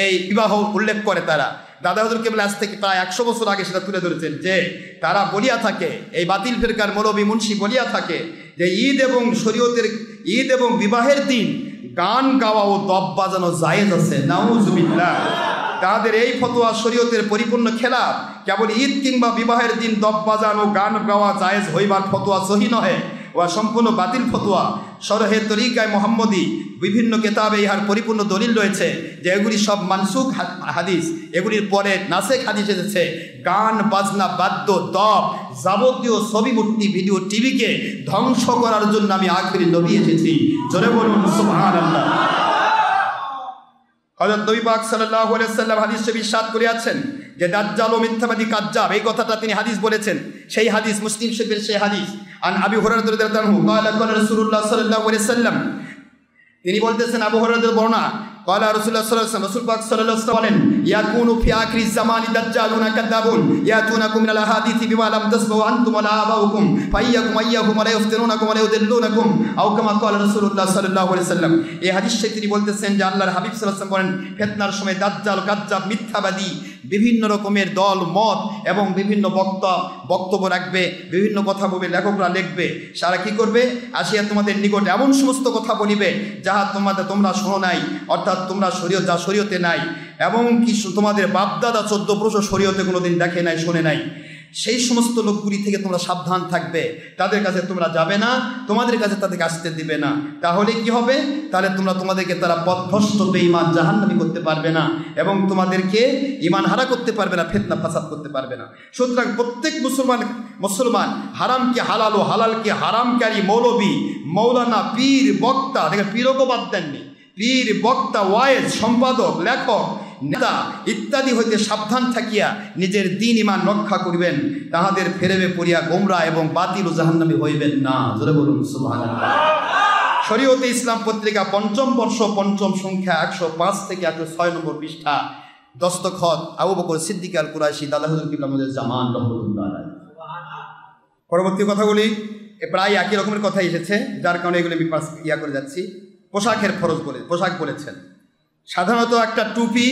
এই বিবাহ উল্লেখ করে তারা। দাদা হুজুর কিবলা আজ থেকে প্রায় 100 বছর আগে সেটা তুলে ধরেছেন যে তারা বলিয়া থাকে, এই বাতিল ফেরকার মৌলবী মুন্সি বলিয়া থাকে যে ঈদ এবং বিবাহের দিন গান গাওয়া ও দপ বাজানো জায়েজ আছে। নাউজুবিল্লাহ। তাদের এই ফতোয়া শরীয়তের পরিপূর্ণ খেলাফ। কেবল ঈদ কিংবা বিবাহের দিন দপ বাজানো গান গাওয়া জায়েজ হইবার ফতোয়া সহি নহে, ওয়া সম্পূর্ণ বাতিল ফতোয়া। শরহে তরিকায় মোহাম্মদী বিভিন্ন কেতাবে ইহার পরিপূর্ণ দলিল রয়েছে যে এগুলি সব মানসুখ হাদিস, এগুলির পরে নাসেখ হাদিস এসেছে। গান বাজনা বাদ্য দপ যাবতীয় ছবি মূর্তি ভিডিও টিভিকে ধ্বংস করার জন্য আমি আখিরি নবী এসেছি। জোরে বলুন সুবহানাল্লাহ। হযরত নবী পাক সাল্লাল্লাহু আলাইহি ওয়াসাল্লাম হাদিস শরীফে ইরশাদ করিয়াছেন যে দাজ্জাল ও মিথ্যাবাদী কাজ্জাব, এই কথাটা তিনি হাদিস বলেছেন। সেই হাদিস মুসলিম শরীফের সেই হাদিস। আন আবি হুরায়রা রাদিয়াল্লাহু আনহু ক্বালা ক্বালা রাসূলুল্লাহ সাল্লাল্লাহু আলাইহি ওয়াসাল্লাম, তিনি বলতেছেন আবু হুরায়রার বর্ণনা, ক্বালা রাসূলুল্লাহ সাল্লাল্লাহু আলাইহি ওয়াসাল্লাম, রাসূল পাক সাল্লাল্লাহু আলাইহি ওয়াসাল্লাম বলেন, ইয়াকুনু ফি আখিরিজ জামানি দাজ্জালুনা কাযাবুন ইয়াতুনাকুম মিনাল আহাদিসি বিমা লাম তাসমাউ আনতুম ওয়ালা আবাউকুম ফাইয়াকুম আইয়াহুম ওয়া ইফতিনুনাকুম ওয়া ইউদিল্লুনাকুম আও কামা ক্বালা রাসূলুল্লাহ সাল্লাল্লাহু আলাইহি ওয়াসাল্লাম। এই হাদিসে তিনি বলতেছেন যে আল্লাহর হাবিব সাল্লাল্লাহু আলাইহি ওয়াসাল্লাম বলেন, ফিতনার সময় দাজ্জাল কাজ্জাব মিথ্যাবাদী বিভিন্ন রকমের দল মত এবং বিভিন্ন বক্তব্য রাখবে, বিভিন্ন কথা বলবে, লেখকরা লিখবে। সারা কি করবে? আসিয়া তোমাদের নিকট এমন সমস্ত কথা বলিবে যাহা তোমরা শোনো নাই, অর্থাৎ তোমরা শরীয়তে নাই, এবং কি তোমাদের বাপদাদা 14 শরীয়তে কোনোদিন দেখে নাই, শোনে নাই। সেই সমস্ত লোকগুলি থেকে তোমরা সাবধান থাকবে, তাদের কাছে তোমরা যাবে না, তোমাদের কাছে তাদেরকে আসতে দিবে না। তাহলে কি হবে? তাহলে তোমাদেরকে তারা পথভ্রষ্ট বেঈমান জাহান্নামী করতে পারবে না এবং তোমাদেরকে ঈমান হারা করতে পারবে না, ফিতনা ফাসাদ করতে পারবে না। সুতরাং প্রত্যেক মুসলমান হারামকে হালাল ও হালালকে হারামকারী মৌলবী, মৌলানা, পীর, বক্তা, দেখেন পীরও বাদ দেননি, পীর, বক্তা, ওয়াইজ, সম্পাদক, লেখক, নেতা ইত্যাদি হইতে সাবধান থাকিয়া নিজের দ্বীন ঈমান রক্ষা করিবেন, তাহাদের ফেরেবে পড়িয়া গোমরা এবং বাতিল ও জাহান্নামী হইবেন না। জোরে বলুন সুবহানাল্লাহ। শরীয়তে ইসলাম পত্রিকা 5ম বর্ষ 5ম সংখ্যা 105 থেকে 106 নম্বর পৃষ্ঠা, দস্তখত আবু বকর সিদ্দিক আল কুরাইশি দাদা হুজুর কিবলা মুজাদ্দেদ জামান রাহমাতুল্লাহ আলাইহি। পরবর্তী কথাগুলি প্রায় একই রকমের কথা এসেছে, যার কারণে এগুলি আমি করে যাচ্ছি। পোশাকের ফরজ পোশাক বলেছেন। সাধারণত একটা টুপি,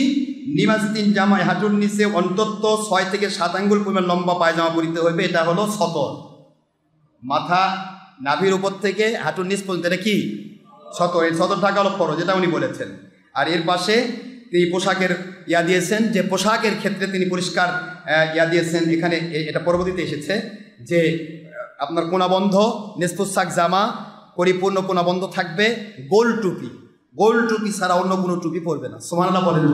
নিমাজতিন জামায় হাঁটুর নিচে অন্তত 6 থেকে 7 আঙ্গুল পরিমাণ লম্বা পায়জামা পরিতে হইবে। এটা হলো সতর। মাথা নাভির উপর থেকে হাঁটুর নিচ পর্যন্ত এটা কি সতর। এই সতরটা হলো ফরজ, যেটা উনি বলেছেন। আর এর পাশে তিনি পোশাকের দিয়েছেন, যে পোশাকের ক্ষেত্রে তিনি পরিষ্কার দিয়েছেন। এখানে এটা পরবর্তীতে এসেছে যে আপনার কোনাবন্ধ নিষ্পোশাক জামা, পরিপূর্ণ কোনাবন্ধ থাকবে, গোল টুপি, গোল টুপি ছাড়া অন্য কোনো টুপি পরবে না। সুবহানাল্লাহ বলেন।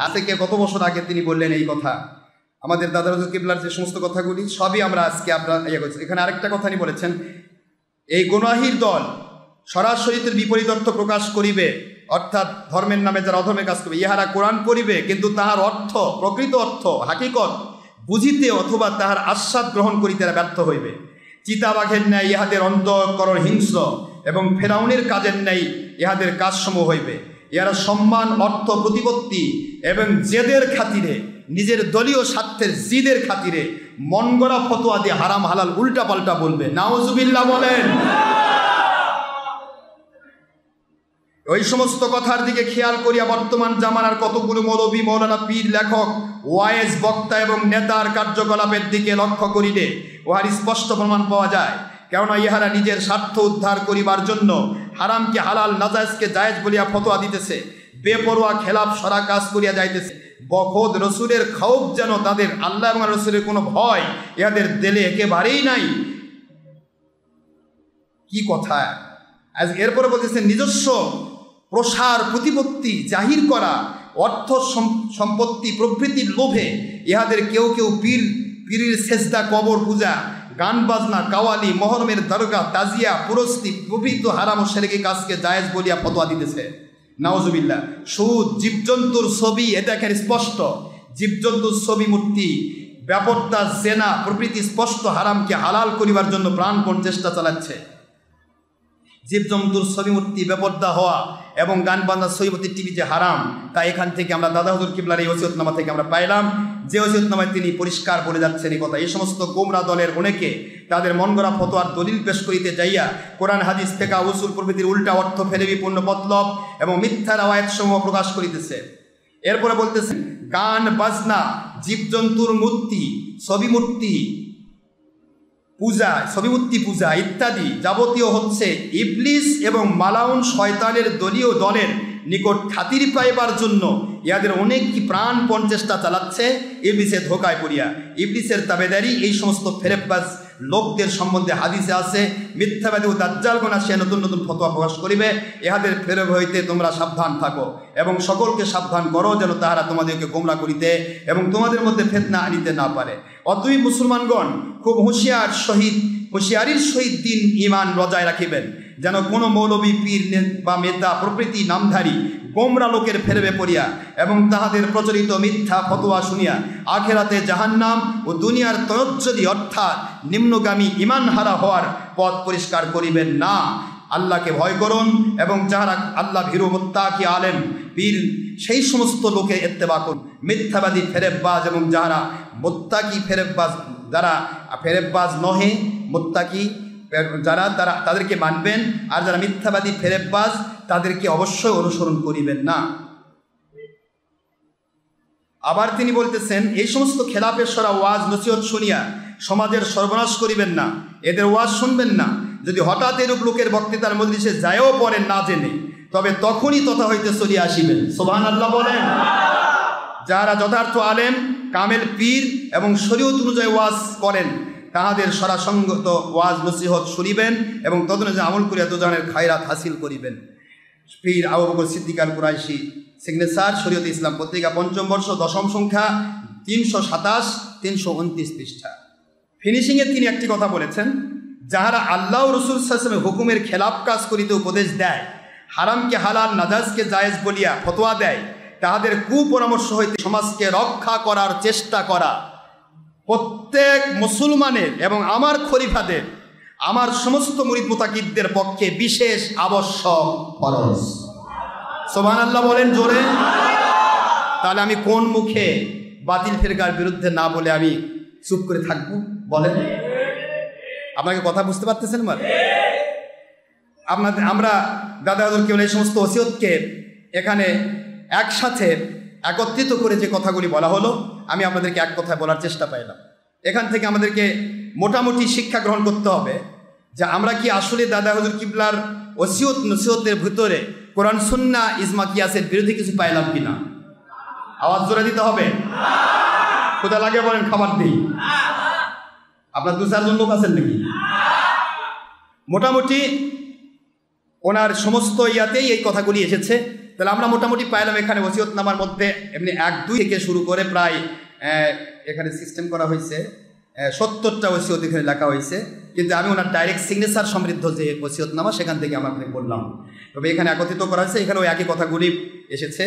আজকে কত বছর আগে তিনি বললেন এই কথা। আমাদের দাদা হুজুর কিবলার যে সমস্ত কথাগুলি সবই আমরা আজকে আপনার ইয়ে করছি। এখানে আরেকটা কথা তিনি বলেছেন, এই গুনাহির দল সরাসরি বিপরীত অর্থ প্রকাশ করিবে, অর্থাৎ ধর্মের নামে যারা অধর্মের কাজ করবে, ইহারা কোরআন পড়িবে কিন্তু তাহার অর্থ, প্রকৃত অর্থ, হাকিকত বুঝিতে অথবা তাহার আস্বাদ গ্রহণ করিতে ব্যর্থ হইবে। চিতাবাঘের ন্যায় ইহাদের অন্তঃকরণ হিংস্র এবং ফেরাউনের কাজের ন্যায় ইহাদের কাজসমূহ হইবে। ইহারা সম্মান, অর্থ, প্রতিপত্তি এবং জেদের খাতিরে, নিজের দলীয় স্বার্থের জিদের খাতিরে মন গড়া ফতোয়া দিয়ে হারাম হালাল উল্টা পাল্টা বলবে। নাউজুবিল্লাহ বলেন। ওই সমস্ত কথার দিকে খেয়াল করিয়া বর্তমান জামানার কতগুলো মৌলবী, মৌলানা, পীর, লেখক, ওয়াইজ, বক্তা এবং নেতার কার্যকলাপের দিকে লক্ষ্য করিলে উহার স্পষ্ট প্রমাণ পাওয়া যায়। কেননা ইহারা নিজের স্বার্থ উদ্ধার করিবার জন্য হারামকে হালাল, নাজায়েজকে জায়েজ বলিয়া ফতোয়া দিতেছে, বেপরোয়া খেলাফ সরা কাজ করিয়া যাইতেছে। বখদ রসুলের খৌফ যেন তাদের, আল্লাহ এবং রসুলের কোনো ভয় ইহাদের দিলে একেবারেই নাই। কি কথা! আজ এরপরে বলতেছেন, নিজস্ব প্রসার, প্রতিপত্তি জাহির করা, অর্থ সম্পত্তি প্রভৃতির লোভে ইহাদের কেউ কেউ পীরের সেজদা, কবর পূজা, গান বাজনা, কাওয়ালি, মহরমের দরগা, তাজিয়া, পুরস্তি প্রভৃত হারাম ও শিরকি কাজকে জায়েজ বলিয়া ফতোয়া দিতেছে। নাউজুবিল্লাহ। সুদ, জীবজন্তুর ছবি, এটা এখানে স্পষ্ট, জীবজন্তুর ছবি, মূর্তি, ব্যাপারটা, জেনা প্রভৃতি স্পষ্ট হারামকে হালাল করিবার জন্য প্রাণপণ চেষ্টা চালাচ্ছে। জীবজন্তুর ছবি, মূর্তি, বেপর্দা হওয়া এবং গান বাজনা, ছবিমূর্তি, টিভি যে হারাম, তা এখান থেকে আমরা দাদা হুজুর কিবলার এই ওসিয়তনামা থেকে আমরা পাইলাম, যে ওসিয়তনামায় তিনি পরিষ্কার বলে যাচ্ছেন এই কথা। এই সমস্ত গোমরা দলের অনেকে তাদের মন গড়া ফতোয়ার দলিল পেশ করিতে যাইয়া কোরআন, হাদিস, ফিকহ, উসুল প্রভৃতির উল্টা অর্থ ফেলে বিপূর্ণ মতলব এবং মিথ্যা রাওয়ায়াত সমূহ প্রকাশ করিতেছে। এরপরে বলতেছেন, গান বাজনা, জীবজন্তুর মূর্তি, ছবি মূর্তি পূজা, ছবিমূর্তি পূজা ইত্যাদি যাবতীয় হচ্ছে ইবলিস এবং মালাউন শয়তানের দলীয় দলের নিকট খাতির পাইবার জন্য ইহাদের অনেক কি প্রাণপণ চেষ্টা চালাচ্ছে ইবলিসের ধোকায় পড়িয়া। ইবলিসের তাবেদারি এই সমস্ত ফেরেববাজ লোকদের সম্বন্ধে হাদিসে আছে। মিথ্যাবাদী ও দাজ্জালগণ আসিয়া নতুন নতুন ফতোয়া প্রকাশ করিবে, ইহাদের ফেরব হইতে তোমরা সাবধান থাকো এবং সকলকে সাবধান করো যেন তাহারা তোমাদেরকে গোমরা করিতে এবং তোমাদের মধ্যে ফিতনা আনিতে না পারে। অতএব মুসলমানগণ খুব হুঁশিয়ারির সহিত দিন ঈমান বজায় রাখিবেন, যেন কোনো মৌলবী, পীর বা মেতা প্রভৃতি নামধারী গোমরা লোকের ফেরবে পড়িয়া এবং তাহাদের প্রচলিত মিথ্যা ফতোয়া শুনিয়া আখেরাতে জাহান্নাম ও দুনিয়ার তরজ্জলি অর্থাৎ নিম্নগামী ঈমান হারা হওয়ার পথ পরিষ্কার করিবেন না। আল্লাহকে ভয় করুন এবং যাহারা আল্লাহ ভীরু, মুত্তাকি, আলেম, পীর সেই সমস্ত লোকে ইত্তেবা করুন। মিথ্যাবাদী, ফেরেববাজ এবং যাহারা মুত্তাকি, ফেরেববাজ, যারা ফেরেববাজ নহে, মুত্তাকি যারা তাদেরকে মানবেন, আর যারা মিথ্যাবাদী, ফেরেববাজ তাদেরকে অবশ্যই অনুসরণ করিবেন না। আবার তিনি বলতেছেন, এই সমস্ত খেলাফের সরা ওয়াজ নসিহত শুনিয়া সমাজের সর্বনাশ করিবেন না, এদের ওয়াজ শুনবেন না। যদি হঠাৎ এরূপ লোকের বক্তৃতার মজলিসে যায়ও পড়েন না জেনে, তবে তখনই তথা হইতে চলিয়া আসিবেন। সুবহানাল্লাহ বলেন। যারা যথার্থ আলেম, কামেল পীর এবং শরীয়ত অনুযায়ী ওয়াজ করেন, তাহাদের সরাসঙ্গত ওয়াজ নসিহত শুনিবেন এবং তদনুযায়ী আমল করিয়া দুজনের খায়রাত হাসিল করিবেন। পীর আবু বকর সিদ্দিক আল কুরাইশি, সিগনেচার, শরীয়ত ইসলাম পত্রিকা, ৫ম বর্ষ, ১০ম সংখ্যা, ৩২৭, ৩২৯ পৃষ্ঠা। ফিনিশিংয়ে তিনি একটি কথা বলেছেন, যাহারা আল্লাহ ও রাসূল সাল্লাল্লাহু আলাইহি ওয়াসাল্লামের হুকুমের খেলাফ কাজ করিতে উপদেশ দেয়, হারামকে হালাল, নাজায়েজকে জায়েজ বলিয়া ফতোয়া দেয়, তাহাদের কুপরামর্শ হইতে সমাজকে রক্ষা করার চেষ্টা করা প্রত্যেক মুসলমানের এবং আমার খলিফাদের, আমার সমস্ত মুরিদ মুতাকিদদের পক্ষে বিশেষ আবশ্যক, ফরজ। সুবহানাল্লাহ বলেন জোরে। তাহলে আমি কোন মুখে বাতিল ফিরকার বিরুদ্ধে না বলে আমি চুপ করে থাকবো? বলেন। আপনাকে কথা বুঝতে পারতেছেন? আমরা দাদা হুজুর কেবল এই সমস্ত ওসিয়তকে এখানে একসাথে একত্রিত করে যে কথাগুলি বলা হলো, আমি আপনাদেরকে এক কথায় বলার চেষ্টা পাইলাম। এখান থেকে আমাদেরকে মোটামুটি শিক্ষা গ্রহণ করতে হবে যে আমরা কি আসলে দাদা হুজুর কিবলার ওসিয়ত নসিহতের ভিতরে কোরআন, সুন্নাহ, ইজমা, কিয়াসের বিরোধী কিছু পাইলাম কিনা? আওয়াজ জোরে দিতে হবে। কোথা লাগে বলেন, খাবার দিই। আপনার 2-4 জন লোক আছেন নাকি? মোটামুটি ওনার সমস্ত ইয়াতেই এই কথাগুলি এসেছে। তাহলে আমরা মোটামুটি পাইলাম এখানে ওসিয়তনামার মধ্যে এমনি 1-2 থেকে শুরু করে প্রায় এখানে সিস্টেম করা হয়েছে 70টা ওসিয়ত এখানে লেখা হয়েছে, কিন্তু আমি ওনার ডাইরেক্ট সিগনেচার সমৃদ্ধ যে ওসিয়তনামা সেখান থেকে আমরা বললাম। তবে এখানে একত্রিত করা হয়েছে, এখানে ওই একই কথাগুলি এসেছে।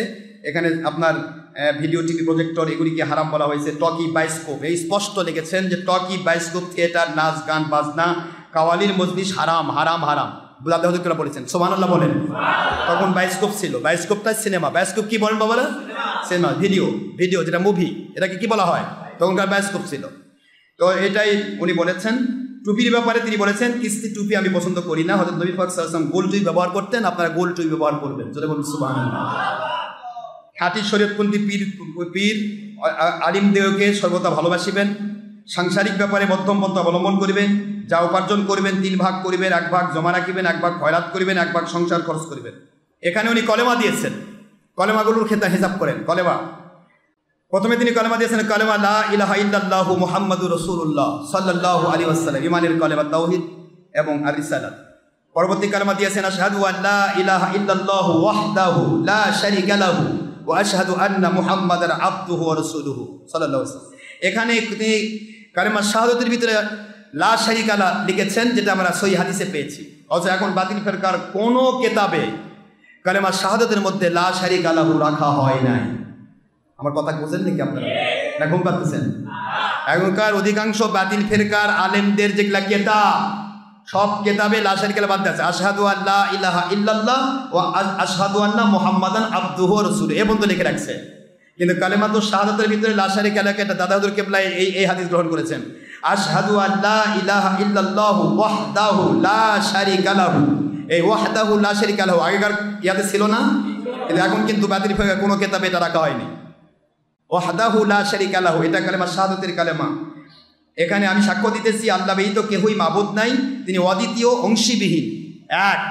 এখানে আপনার ভিডিও, টিভি, প্রজেক্টর এগুলিকে হারাম বলা হয়েছে। টকি, বায়োস্কোপ এই স্পষ্ট লিখেছেন যে টকি, বায়োস্কোপ, থিয়েটার, নাচ, গান, বাজনা, কাওয়ালির মজলিস হারাম হারাম হারাম। বুঝাতে বলেছেন সুবহানাল্লাহ বলেন। তখন বায়োস্কোপ ছিল, বায়োস্কোপটা সিনেমা। বায়োস্কোপ কি বলেন বাবারা? সিনেমা, ভিডিও যেটা মুভি, এটাকে কি বলা হয়? তখনকার বায়োস্কোপ ছিল। তো এটাই উনি বলেছেন। টুপির ব্যাপারে তিনি বলেছেন কিস্তি টুপি আমি পছন্দ করি না। হযরত নবী পাক সাল্লাল্লাহু আলাইহি ওয়াসাল্লাম গোল টুপি ব্যবহার করতেন, আপনারা গোল টুপি ব্যবহার করবেন। জোরে বলুন সুবহানাল্লাহ। খাঁটি শরীয়তপন্থী পীর আলিমদেরকে সর্বদা ভালোবাসিবেন। সাংসারিক ব্যাপারে মধ্যম পন্থা অবলম্বন করিবেন। যা উপার্জন করবেন 3 ভাগ করিবেন, 1 ভাগ জমা রাখিবেন, 1 ভাগ খয়রাত করিবেন, 1 ভাগ সংসার খরচ করিবেন। এখানে উনি কলেমা দিয়েছেন, কলেমাগুলোর ক্ষেত্রে হিসাব করেন। কলেমা প্রথমে তিনি কলেমা দিয়েছেন কলেমা লা ইলাহা ইল্লাল্লাহু মুহাম্মাদুর রাসূলুল্লাহ সাল্লাল্লাহু আলাইহি ওয়াসাল্লাম, ঈমানের কলেমা তাওহীদ এবং আর রিসালাত। পরবর্তী কলেমা দিয়েছেন আশহাদু আল্লা ইলাহা ইল্লাল্লাহু ওয়াহদাহু লা শারীকা লাহু ওয়া আশহাদু আন্না মুহাম্মাদান আবদুহু ওয়া রাসূলুহু সাল্লাল্লাহু আলাইহি ওয়াসাল্লাম। এখানে তিনি কলেমা শাহাদাতের ভিতরে লা শারীকা লা লিখেছেন, যেটা আমরা সহিহ হাদিসে পেয়েছি। অথচ এখন বাতিল ফেরকার কোনো কিতাবে কলেমা শাহাদাতের মধ্যে লা শারীকা লাহু রাখা হয় নাই। আমার কথা বুঝেন নাকি আপনারা? না ঘুম পাচ্ছেন? এখনকার অধিকাংশ বাতিল ফেরকার আলেমদের যেগুলা কেতাব, সব কেতাবে লা শারীকা লাহু বাদ আছে। আশহাদু আল্লা ইলাহা ইল্লাল্লাহ ওয়া আশহাদু আন্না মুহাম্মাদান আবদুহু ওয়া রাসূলুহু এই পর্যন্ত লিখে রাখছে। কিন্তু কালেমাতুশ শাহাদাতের ভিতরে লা শারীকা লাহু, এটা দাদা হুজুর কিবলা এই হাদিস গ্রহণ করেছেন। আশহাদু আল্লা ইলাহা ইল্লাল্লাহু ওয়াহদাহু লা শারীকা লাহু, এই ওয়াহদাহু লা শারীকা লাহু আগেকার ইয়াতে ছিল না, কিন্তু এখন কিন্তু বাতিল ফেরকার কোনো কেতাবে এটা রাখা হয়নি। ওয়াহদাহু লা শারীকা লাহু এটা কালেমা শাহাদাতের কালেমা। এখানে আমি সাক্ষ্য দিতেছি আল্লাহ ব্যতীত কেহই মাবুদ নাই, তিনি অদ্বিতীয়, অংশীবিহীন, এক,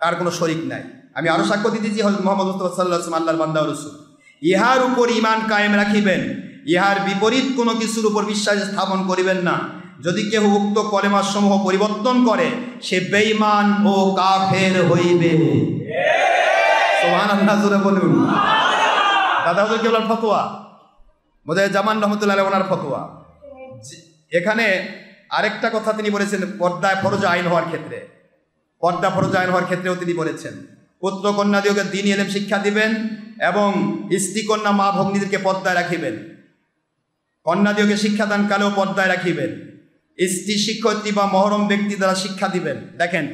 তার কোনো শরীক নাই। আমি আরও সাক্ষ্য দিতেছি হযরত মুহাম্মদ মুস্তাফা সাল্লাল্লাহু আলাইহি ওয়াসাল্লাম আল্লাহর বান্দা ও রাসূল। ইহার উপর ঈমান কায়েম রাখিবেন, ইহার বিপরীত কোনো কিছুর উপর বিশ্বাস স্থাপন করিবেন না। যদি কেহ উক্ত কলেমা সমূহ পরিবর্তন করে সে বেঈমান ও কাফের হইবে। সুবহানাল্লাহ জোরে বলুন। দাদা হুজুর কেবলার ফতোয়া, মুজাহিদ জামান রহমতুল্লাহ আলাইহি ওনার ফতোয়া। এখানে আরেকটা কথা তিনি বলেছেন পর্দায় ফরজ আইন হওয়ার ক্ষেত্রে, পর্দা ফরজ আইন হওয়ার ক্ষেত্রেও তিনি বলেছেন পুত্র কন্যাদিওকে দ্বীনি ইলম শিক্ষা দিবেন এবং স্ত্রী কন্যা মা ভগ্নীদেরকে পর্দায় রাখিবেন। কন্যাদিওকে শিক্ষাদান কালেও পর্দায় রাখিবেন। স্ত্রী শিক্ষয়িত্রী বা মহরম ব্যক্তি দ্বারা শিক্ষা দিবেন। দেখেন,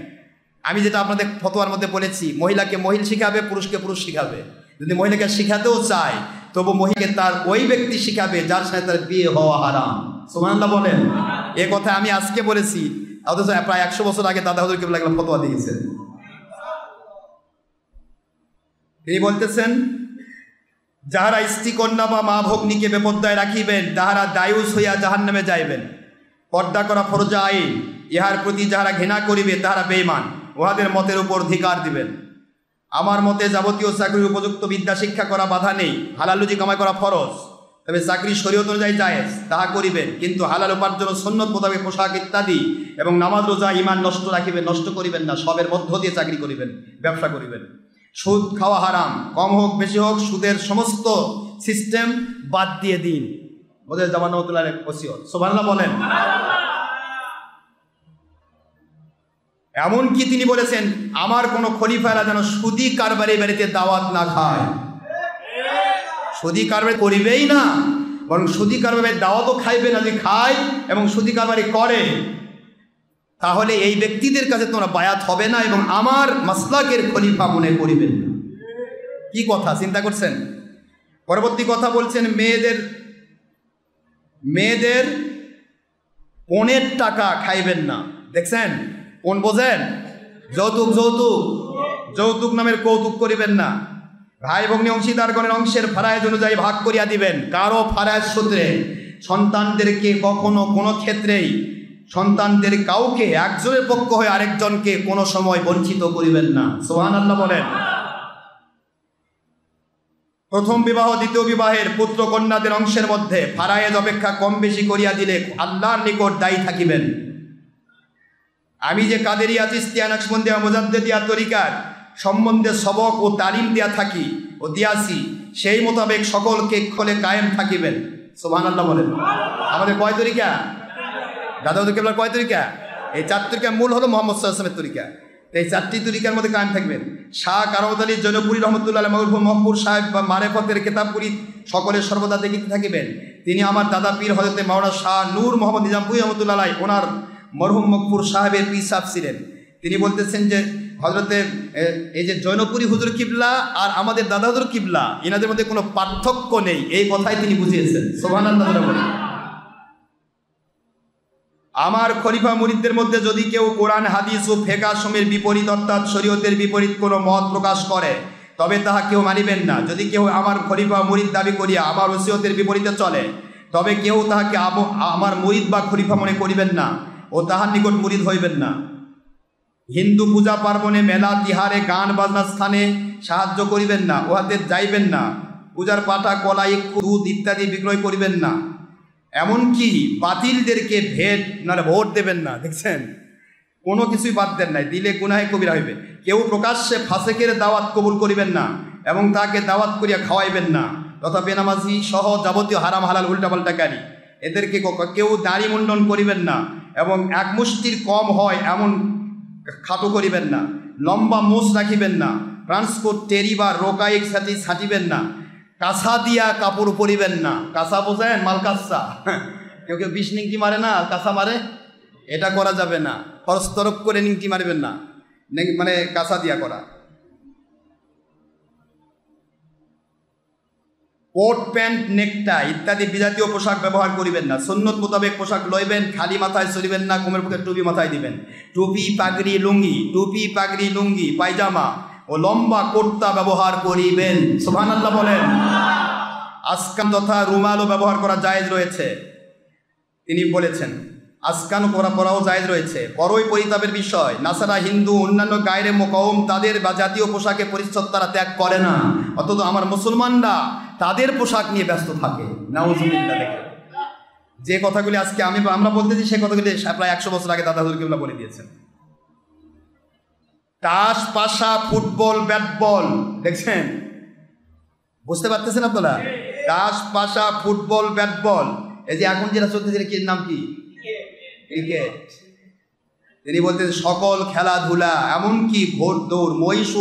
আমি যেটা আপনাদের ফতোয়ার মধ্যে বলেছি, মহিলাকে মহিলা শিখাবে, পুরুষকে পুরুষ শিখাবে। যদি মহিলাকে শিখাতেও চায় তবু মহিলাকে তার ওই ব্যক্তি শিখাবে যার সাথে তার বিয়ে হওয়া হারাম। সুবহানাল্লাহ বলেন। এ কথা আমি আজকে বলেছি, অথচ প্রায় 100 বছর আগে দাদা হুজুর কিবলা ফতোয়া দিয়েছেন। তিনি বলতেছেন যাহারা স্ত্রী কন্যা বা মা ভগ্নীকে বেপর্দায় রাখিবেন তাহারা দায়ুস হইয়া জাহান্নামে যাইবেন। পর্দা করা ফরজ আইন, ইহার প্রতি যাহারা ঘৃণা করিবে তাহারা বেঈমান, উহাদের মতের উপর ধিকার দিবেন। আমার মতে যাবতীয় চাকরির উপযুক্ত বিদ্যা শিক্ষা করা বাধা নেই, হালাল রুজি কামাই করা ফরজ। তবে চাকরি শরীয়ত অনুযায়ী জায়েজ, তাহা করিবেন, কিন্তু হালাল উপার্জন, সুন্নত মোতাবেক পোশাক ইত্যাদি এবং নামাজ রোজা ঈমান নষ্ট করিবেন না। সবের মধ্য দিয়ে চাকরি করিবেন, ব্যবসা করিবেন। সুদ খাওয়া হারাম, কম হোক বেশি হোক, সুদের সমস্ত সিস্টেম বাদ দিয়ে দিন। মুজাহিদ জামান রহমতুল্লাহ আলাইহি ওসিয়ত। সুবহানাল্লাহ বলেন। এমনকি তিনি বলেছেন আমার কোনো খলিফারা যেন সুদি কারবারি বাড়িতে দাওয়াত না খায়। সুদি কারবারি করিবেই না, বরং সুদি কারবারি দাওয়াতও খাইবে না। যদি খায় এবং সুদি কারবারি করে তাহলে এই ব্যক্তিদের কাছে তোমরা বায়াত হবে না এবং আমার মাসলাকের খলিফা মনে করিবেন না। কি কথা চিন্তা করছেন? পরবর্তী কথা বলছেন মেয়েদের পণের টাকা খাইবেন না। দেখছেন কোন বোঝেন? যৌতুক নামের কৌতুক করিবেন না। ভাই ভগ্নী অংশীদারগণের অংশের ফারায়েজ অনুযায়ী ভাগ করিয়া দিবেন। কারো ফারায়েজ সূত্রে সন্তানদেরকে কখনো কোনো ক্ষেত্রেই সন্তানদের কাউকে একজনের পক্ষ হয়ে আরেকজনকে কোনো সময় বঞ্চিত করিবেন না। সুবহানাল্লাহ বলেন। প্রথম বিবাহ দ্বিতীয় বিবাহের পুত্র কন্যাদের অংশের মধ্যে ফারায়েজ অপেক্ষা কম বেশি করিয়া দিলে আল্লাহর নিকট দায়ী থাকিবেন। আমি যে কাদেরিয়া চিশতিয়া নকশবন্দিয়া মুজাদ্দেদিয়া তরিকার সম্বন্ধে সবক ও তালিম দিয়া থাকি ও দিয়াছি, সেই মোতাবেক সকলকে খোলে কায়েম থাকিবেন। সুবহানাল্লাহ বলেন। আমাদের কয় তরিকা? দাদা কেবলার কয় তরিকা? এই 4 তরিকা মূল হলো মুহাম্মদ সাল্লাল্লাহু আলাইহি ওয়াসাল্লামের তরিকা। এই 4টি তরিকার মধ্যে কায়েম থাকবেন। শাহ কারামত আলী জৈনপুরী রহমতুল্লাহ মহপুর সাহেব বা মারেফতের কেতাবপুরী সকলে সর্বদা দেখিতে থাকিবেন। তিনি আমার দাদা পীর হযরতে মাওলানা শাহ নূর মোহাম্মদ নিজামপুরী রহমতুল্লাহ আলাইহি ওনার মরহুম মকফুর সাহেবের পীর সাহেব ছিলেন। তিনি বলতেছেন যে হযরতে এই যে জৈনপুরী হুজুর কিবলা আর আমাদের দাদা হুজুর কিবলা এনাদের মধ্যে কোনো পার্থক্য নেই, এই কথাই তিনি বুঝিয়েছেন। সুবহানাল্লাহ বলেন। আমার খলিফা মুরিদদের মধ্যে যদি কেউ কোরআন হাদিস ও ফিকহের বিপরীত অর্থাৎ শরীয়তের বিপরীত কোনো মত প্রকাশ করে তবে তাহা কেউ মানিবেন না। যদি কেউ আমার খলিফা মুরিদ দাবি করিয়া আমার ওসিয়তের বিপরীতে চলে তবে কেউ তাহাকে আমার মুরিদ বা খলিফা মনে করিবেন না ও তাহার নিকট মুরিদ হইবেন না। হিন্দু পূজা পার্বণে মেলা তিহারে গান বাজনার স্থানে সাহায্য করিবেন না, উহাতে যাইবেন না। পূজার পাটা কলাই দুধ ইত্যাদি বিক্রয় করিবেন না। এমনকি বাতিলদেরকে ভোট দেবেন না। দেখছেন, কোনো কিছুই বাদ দেন নাই, দিলে গুনাহে কবিরা হইবে। কেউ প্রকাশ্যে ফাসেকের দাওয়াত কবুল করিবেন না এবং তাকে দাওয়াত করিয়া খাওয়াইবেন না, তথা বেনামাজি সহ যাবতীয় হারাম হালাল উল্টাপাল্টাকারী এদেরকে কেউ দাড়ি মুন্ডন করিবেন না এবং এক মুষ্টির কম হয় এমন খাটো করিবেন না। লম্বা মোষ রাখিবেন না। ট্রান্সপোর্ট টেরি বা রোকাইক ছাটিবেন না। কাঁসা দিয়া কাপড় পরিবেন না। কাঁসা বোঝেন? মাল কাঁসা। কেউ কেউ বিষ নিংটি মারে না, কাঁসা মারে, এটা করা যাবে না। খরস্তরক করে নিংটি মারবেন না, মানে কাঁসা দিয়া করা। কোট প্যান্ট নেকটা ইত্যাদি বিজাতীয় পোশাক ব্যবহার করিবেন না। সুন্নত মোতাবেক পোশাক লইবেন, খালি মাথায় চলিবেন না, কোমরের পক্ষে টুপি মাথায় দিবেন। টুপি পাগড়ি লুঙ্গি পায়জামা ও লম্বা কুর্তা ব্যবহার করিবেন। সুবহানাল্লাহ বলেন। আসকান তথা রুমালও ব্যবহার করা জায়েজ রয়েছে। তিনি বলেছেন আসকান পরাও জায়েজ রয়েছে। বড়ই পরিতাপের বিষয়, নাসারা হিন্দু অন্যান্য গায়রে কওম তাদের বা জাতীয় পোশাকে পরিচ্ছদ তারা ত্যাগ করে না, অথচ আমার মুসলমানরা তাদের পোশাক নিয়ে ব্যস্ত থাকে। নাউজুবিল্লাহ। দেখে যে কথাগুলি আজকে আমরা বলতেছি সে কথাগুলি প্রায় 100 বছর আগে দাদা হুজুর কিবলা বলে দিয়েছেন। তাস পাশা ফুটবল ব্যাট বল, দেখছেন, বুঝতে পারতেছেন আপনারা? তাস পাশা ফুটবল ব্যাট বল, এই যে এখন যেটা চলতেছে কি নাম? কি? ক্রিকেট। তিনি বলতেন সকল খেলাধুলা এমনকি ঘোড় দৌড়, মহিষ ও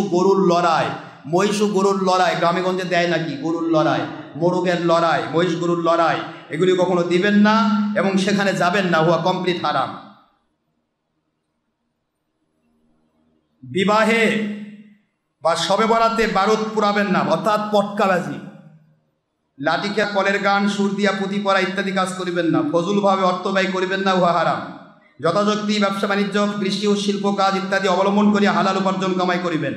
গরুর লড়াই গ্রামে গঞ্জে দেয় নাকি? গরুর লড়াই, মোরগের লড়াই, মহিষ গরুর লড়াই এগুলি কখনো দিবেন না এবং সেখানে যাবেন না, হুয়া কমপ্লিট হারাম। বিবাহে বা শবে বরাতে বারুদ পুরাবেন না, অর্থাৎ পটকাবাজি, লাঠিখেলা, কলের গান, সুর দিয়া পুঁথি পড়া ইত্যাদি কাজ করিবেন না। ফজলভাবে অর্থ ব্যয় করিবেন না, উহা হারাম। যথাযথ ব্যবসা বাণিজ্য, কৃষি ও শিল্প কাজ ইত্যাদি অবলম্বন করিয়া হালাল উপার্জন কামাই করিবেন।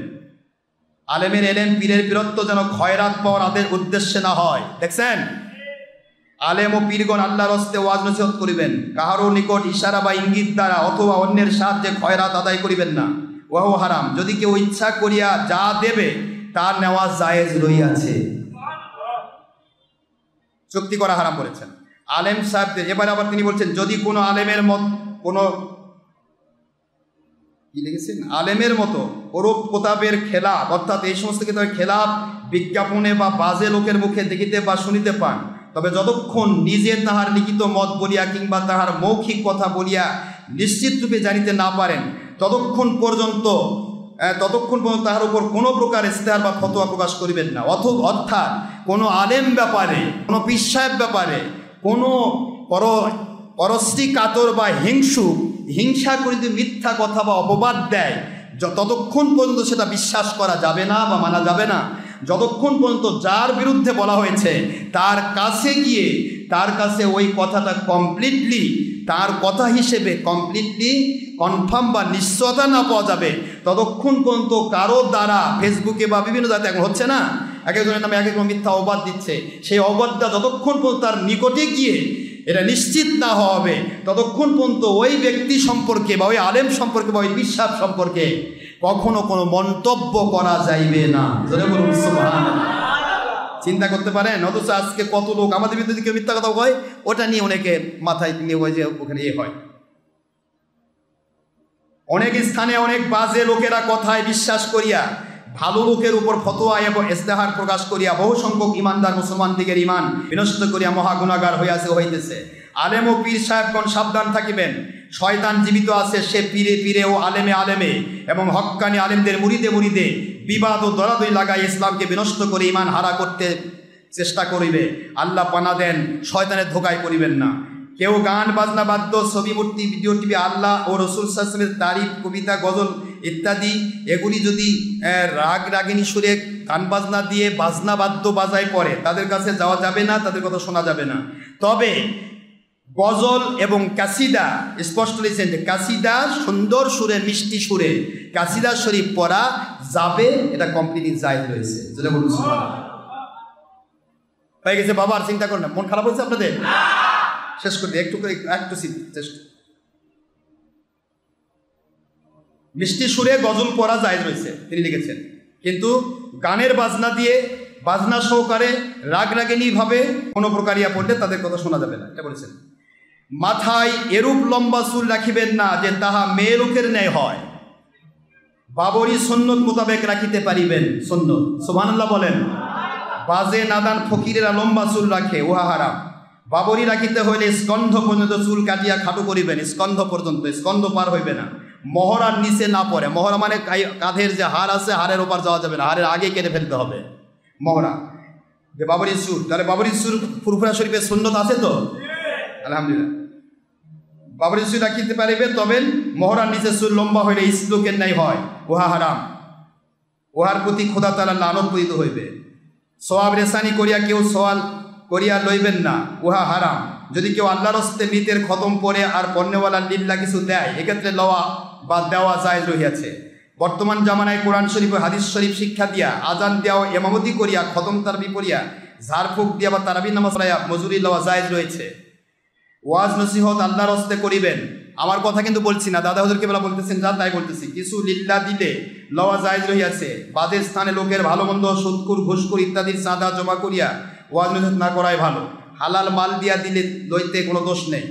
আলেমের এলেম, পীরের বীরত্ব যেন খয়রাত পাওয়ার আদের উদ্দেশ্যে না হয়। দেখছেন, আলেম ও পীরগণ আল্লাহর হস্তে ওয়াজ নসিহত করিবেন। কাহারও নিকট ইশারা বা ইঙ্গিত দ্বারা অথবা অন্যের সাহায্যে খয়রাত আদায় করিবেন না, ওয়াহু হারাম। যদি কেউ ইচ্ছা করিয়া যা দেবে তার নেওয়া জায়েজ রইয়াছে, চুক্তি করা হারাম বলেছেন আলেম সাহেবদের। এবার আবার তিনি বলছেন যদি কোনো আলেমের আলেমের মতো ওরূপ প্রতাপের খেলাপ, অর্থাৎ এই সমস্ত ক্ষেত্রে খেলাপ বিজ্ঞাপনে বা বাজে লোকের মুখে দেখিতে বা শুনিতে পান, তবে যতক্ষণ নিজে তাহার লিখিত মত বলিয়া কিংবা তাহার মৌখিক কথা বলিয়া নিশ্চিত রূপে জানিতে না পারেন ততক্ষণ পর্যন্ত তাহার উপর কোনো প্রকার ইস্তেহার বা ফতোয়া প্রকাশ করিবেন না। অর্থাৎ কোনো আলেম ব্যাপারে, কোনো পীর সাহেব ব্যাপারে কোনো পরশ্রী কাতর বা হিংসা করিতে মিথ্যা কথা বা অপবাদ দেয়, ততক্ষণ পর্যন্ত সেটা বিশ্বাস করা যাবে না বা মানা যাবে না, যতক্ষণ পর্যন্ত যার বিরুদ্ধে বলা হয়েছে তার কাছে গিয়ে তার কাছে ওই কথাটা কমপ্লিটলি তার কথা হিসেবে কমপ্লিটলি কনফার্ম বা নিশ্চয়তা না পাওয়া যাবে, ততক্ষণ পর্যন্ত কারো দ্বারা ফেসবুকে বা বিভিন্ন জায়গায় এখন হচ্ছে না, এক একজনের নামে এক এক মিথ্যা অবাদ দিচ্ছে, সেই অবাদটা যতক্ষণ পর্যন্ত তার নিকটে গিয়ে এটা নিশ্চিত না হবে ততক্ষণ পর্যন্ত ওই ব্যক্তি সম্পর্কে বা ওই আলেম সম্পর্কে বা ওই বিশ্বাস সম্পর্কে কখনো কোনো মন্তব্য করা যাইবে না। বলুন সুবহানাল্লাহ। চিন্তা করতে পারেন? অথচ আজকে কত লোক আমাদের বিরুদ্ধে কেউ মিথ্যা কথা কয়, ওটা নিয়ে অনেকে মাথায় নিয়ে যে ওখানে হয়। অনেক স্থানে অনেক বাজে লোকেরা কথায় বিশ্বাস করিয়া ভালো লোকের উপর ফতোয়া এবং ইস্তেহার প্রকাশ করিয়া বহু সংখ্যক ইমানদার মুসলমান দিগের ইমান বিনষ্ট করিয়া মহাগুণাগার হইতেছে। আলেম ও পীর সাহেবগণ সাবধান থাকিবেন, শয়তান জীবিত আছে, সে পীরে পীরে ও আলেমে আলেমে এবং হক্কানি আলেমদের মুরিদে মুরিদে বিবাদ ও দরাদরি লাগাই ইসলামকে বিনষ্ট করে ইমান হারা করতে চেষ্টা করিবে। আল্লাহ পানা দেন, শয়তানের ধোকায় করিবেন না। কেউ গান বাজনা বাদ্য ছবি মূর্তি ভিডিও টিভি আল্লাহ ও রসুল সাল্লাল্লাহু আলাইহি তারিফ কবিতা গজল ইত্যাদি এগুলি যদি রাগ রাগিনী সুরে গান বাজনা দিয়ে বাজনা বাদ্য বাজায় পড়ে, তাদের কাছে যাওয়া যাবে না, তাদের কথা শোনা যাবে না। তবে গজল এবং কাসিদা স্পষ্ট লিখেছেন যে কাসিদা সুন্দর সুরে মিষ্টি সুরে কাসিদা শরীফ পড়া যাবে, এটা কমপ্লিটলি জায়েজ রয়েছে। যেটা বলুন হয়ে গেছে বাবা, আর চিন্তা করেন না। মন খারাপ হয়েছে আপনাদের? শেষ করতে একটু করে একটু চেষ্টা। মিষ্টি সুরে গজল পড়া জায়েজ রয়েছে, তিনি লিখেছেন, কিন্তু গানের বাজনা দিয়ে বাজনা সহকারে রাগ রাগিনী ভাবে কোনো প্রকারিয়া পড়লে তাদের কথা শোনা যাবে না, এটা বলেছেন। মাথায় এরূপ লম্বা চুল রাখিবেন না যে তাহা মেয়ে লোকের ন্যায় হয়, বাবরি সুন্নত মোতাবেক রাখিতে পারিবেন। সুন্নত, সুবহানাল্লাহ বলেন। বাজে নাদান ফকিরেরা লম্বা চুল রাখে, উহা হারাম। বাবরি রাখিতে হইলে স্কন্ধ পর্যন্ত চুল কাটিয়া খাটো করিবেন, স্কন্ধ পর্যন্ত, স্কন্ধ পার হইবে না। মহড়ার নিচে না পড়ে, মহড়া মানে কাঁধের যে হাড় আছে হাড়ের ওপার যাওয়া যাবে না, হাড়ের আগে কেটে ফেলতে হবে মহড়া। যে বাবরির চুল, তাহলে বাবরির চুল ফুরফুরা শরীফের সুন্নত আছে তো, আলহামদুলিল্লাহ। বাবরির চুল রাখিতে পারিবে, তবে মহড়ার নিচে চুল লম্বা হইলে ইসলুকের ন্যায় হয়, উহা হারাম। উহার প্রতি খোদা তাআলা লানত পতিত হইবে। সওয়াব রেসানি করিয়া কেউ সওয়াল করিয়া লইবেন না, উহা হারাম। যদি কেউ আল্লাহর হস্তে মৃতের খতম পড়ে আর পণ্যওয়ালা লিল্লা কিছু দেয়, এক্ষেত্রে লওয়া বা দেওয়া জায়েজ রহিয়াছে। বর্তমান জামানায় কোরআন শরীফ ও হাদিস শরীফ শিক্ষা দিয়া আজান দেওয়া এমামতি করিয়া খতম তারবি পড়িয়া ঝাড়ফুঁক দিয়া বা তারাবি নামাজ পড়াইয়া মজুরি লওয়া জায়েজ রয়েছে। ওয়াজ নসিহত আল্লাহর হস্তে করিবেন। আমার কথা কিন্তু বলছি না, দাদা হুজুর কেবলা বলতেছেন যা তাই বলতেছি। কিছু লিল্লা দিলে লওয়া জায়েজ রহিয়াছে। বাদের স্থানে লোকের ভালো মন্দ সুদকুর ঘুষকুর ইত্যাদির চাঁদা জমা করিয়া ওয়াজ নসিহত না করাই ভালো। হালাল মাল দিয়া দিলে লইতে কোনো দোষ নেই।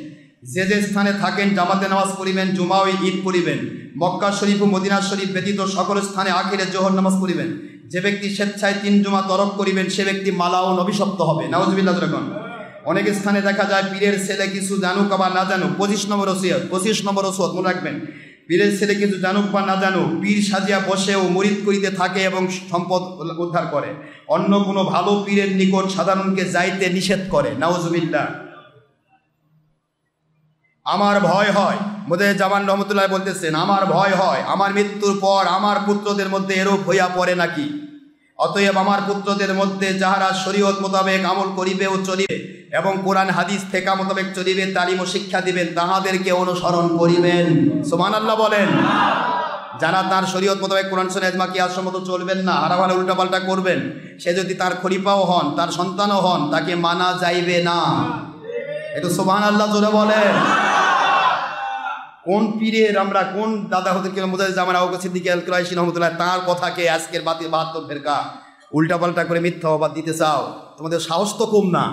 যে যে স্থানে থাকেন জামাতে নামাজ পড়িবেন, জুমা ও ঈদ পড়িবেন। মক্কা শরীফ ও মদিনা শরীফ ব্যতীত সকল স্থানে আখিরে জোহর নামাজ পড়িবেন। যে ব্যক্তি স্বেচ্ছায় 3 জুমা তরক করিবেন, সে ব্যক্তি মালা ও অভিশপ্ত হবে। নাউজুবিল্লাহ। অনেক স্থানে দেখা যায় পীরের ছেলে কিছু জানুক বা না জানুক, 25 নম্বর ওসিয়ত মনে রাখবেন, পীরের ছেলে কিছু জানুক বা না জানুক, পীর সাজিয়া বসেও মুরিদ করিতে থাকে এবং সম্পদ উদ্ধার করে। অন্য কোনো ভালো পীরের নিকট সাধারণকে যাইতে নিষেধ করে। নাউজুবিল্লাহ। আমার ভয় হয়, মোদে জামান রহমতুল্লাহ বলতেছেন, আমার ভয় হয় আমার মৃত্যুর পর আমার পুত্রদের মধ্যে এরূপ হইয়া পড়ে নাকি। অতএব আমার পুত্রদের মধ্যে যাহারা শরীয়ত মোতাবেক আমল করিবে ও চলিবে এবং কোরআন হাদিস ফেকা মোতাবেক চলিবে, তালিম ও শিক্ষা দিবেন, তাহাদেরকে অনুসরণ করিবেন। সুবহানাল্লাহ বলেন। যারা তার শরীয়ত মোতাবেক কোরআন সুন্নাহ ইজমা কিয়াস সম্মত চলবেন না, হারাভারা উল্টাপাল্টা করবেন, সে যদি তার খলিফাও হন, তার সন্তানও হন, তাকে মানা যাইবে না। একটু সুবহানাল্লাহ জোরে বলেন। কোন পীরের আমরা কোন দাদা হতে কেন মুজাহিদ জামান আবু বকর সিদ্দিক আল কুরাইশি রহমতুল্লাহ তার কথাকে আজকের 72 ফেরকা উল্টাপাল্টা করে মিথ্যা অবাদ দিতে চাও? তোমাদের সাহস তো কম না।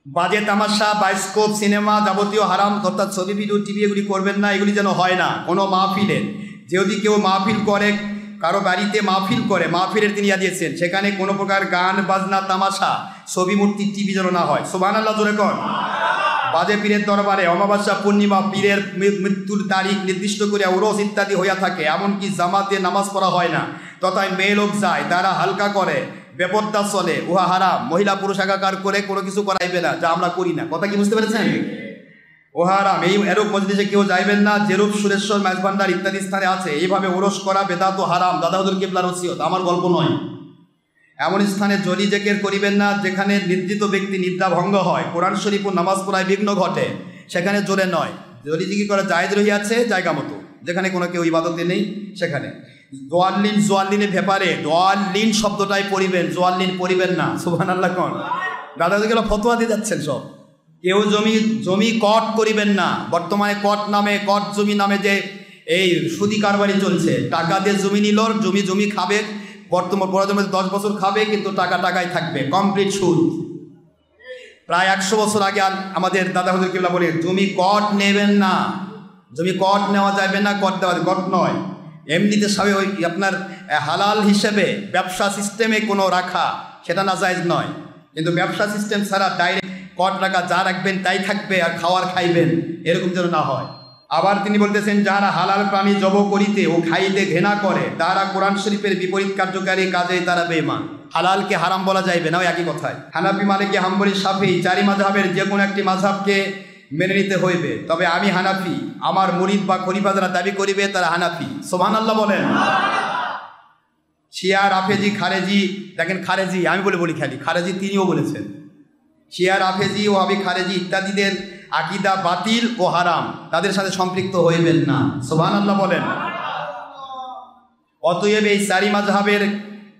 বাজে তামাশা, বায়োস্কোপ, সিনেমা, যাবতীয় হারাম অর্থাৎ ছবি ভিডিও টিভি এগুলি করবেন না। এগুলি যেন হয় না কোনো মাহফিলের। যদি কেউ মাহফিল করে, কারো বাড়িতে মাহফিল করে, মাহফিলের তিনি দিয়েছেন, সেখানে কোনো প্রকার গান বাজনা তামাশা ছবি মূর্তি টিভি যেন না হয়। সুবহানাল্লাহ জোরে কর। বাজে পীরের দরবারে অমাবস্যা পূর্ণিমা পীরের মৃত্যুর তারিখ নির্দিষ্ট করে ওরস ইত্যাদি হইয়া থাকে। এমনকি জামাতে নামাজ পড়া হয় না, তথায় মেয়ে লোক যায়, তারা হালকা করে, বেপরদা চলে, উহা হারাম। মহিলা পুরুষ একাকার করে কোনো কিছু করাইবে না, যা আমরা করি না। কথা কি বুঝতে পেরেছেন? ও হারাম। এই এরূপ মজলিসে কেউ যাইবেন না যেরূপ সুরেশ্বর মাঝভান্ডার ইত্যাদি স্থানে আছে। এইভাবে ওরস করা বেদাত ও হারাম। দাদা হুজুর কিবলার ওসিয়ত, আমার গল্প নয়। এমন স্থানে জলি জেকের করিবেন না যেখানে নির্দিত ব্যক্তি নিদ্রা ভঙ্গ হয়, কোরআন শরীফ ও নামাজ পড়ায় বিঘ্ন ঘটে, সেখানে জোরে নয়। জলি জিকির করা জায়েজ রহিয়াছে জায়গা মতো, যেখানে কোনো কেউ ইবাদতে নেই সেখানে। জোয়াল্লিনের ব্যাপারে দোয়াল্লিন শব্দটাই পড়িবেন, জোয়াল্লিন পড়িবেন না। সুবহানাল্লাহ কোন দাদা যেগুলো ফতোয়া দিয়ে যাচ্ছেন সব। কেউ জমি কট করিবেন না। বর্তমানে কট জমি নামে যে এই সুদি কারবারি চলছে, টাকা দিয়ে জমি নিল, জমি খাবে, বর্তমান প্রজন্মের 10 বছর খাবে কিন্তু টাকায় থাকবে, কমপ্লিট সুদ। প্রায় 100 বছর আগে আমাদের দাদা হুজুর কিবলা বলে, জমি কট নেবেন না, জমি কট নেওয়া যাবে না, কট দেওয়া কট নয়, এমনিতে সবে ওই আপনার হালাল হিসেবে ব্যবসা সিস্টেমে কোনো রাখা সেটা নাজায়েজ নয়, কিন্তু ব্যবসা সিস্টেম ছাড়া ডাইরেক্ট কট রাখা, যা রাখবেন তাই থাকবে আর খাওয়ার খাইবেন, এরকম যেন না হয়। আবার তিনি বলতেছেন, যারা হালাল প্রাণী জব করিতে ও খাইতে ঘৃণা করে তারা কোরআন শরীফের বিপরীত কার্যকারী কাজে তারা বেঈমান। হালালকে হারাম বলা যাইবে না, ওই একই কথায়। হানাফি, মালিকি, হাম্বলি, শাফিঈ 4 মাযহাবের যে কোনো একটি মাযহাবকে মেনে নিতে হইবে। তবে আমি হানাফি, আমার মুরিদ বা খলিফা যারা দাবি করিবে তারা হানাফি। সুবহানাল্লাহ বলেন। শিয়া, রাফেজি, খারেজি, দেখেন খারেজি আমি বলি খালি খারেজি তিনিও বলেছেন, শিয়া, রাফেজি, ওয়াহাবি, খারেজি ইত্যাদিদের আকীদা বাতিল ও হারাম, তাদের সাথে সম্পৃক্ত হইবেন না। সুবহানাল্লাহ বলেন। অতএব এই 4 মাযহাবের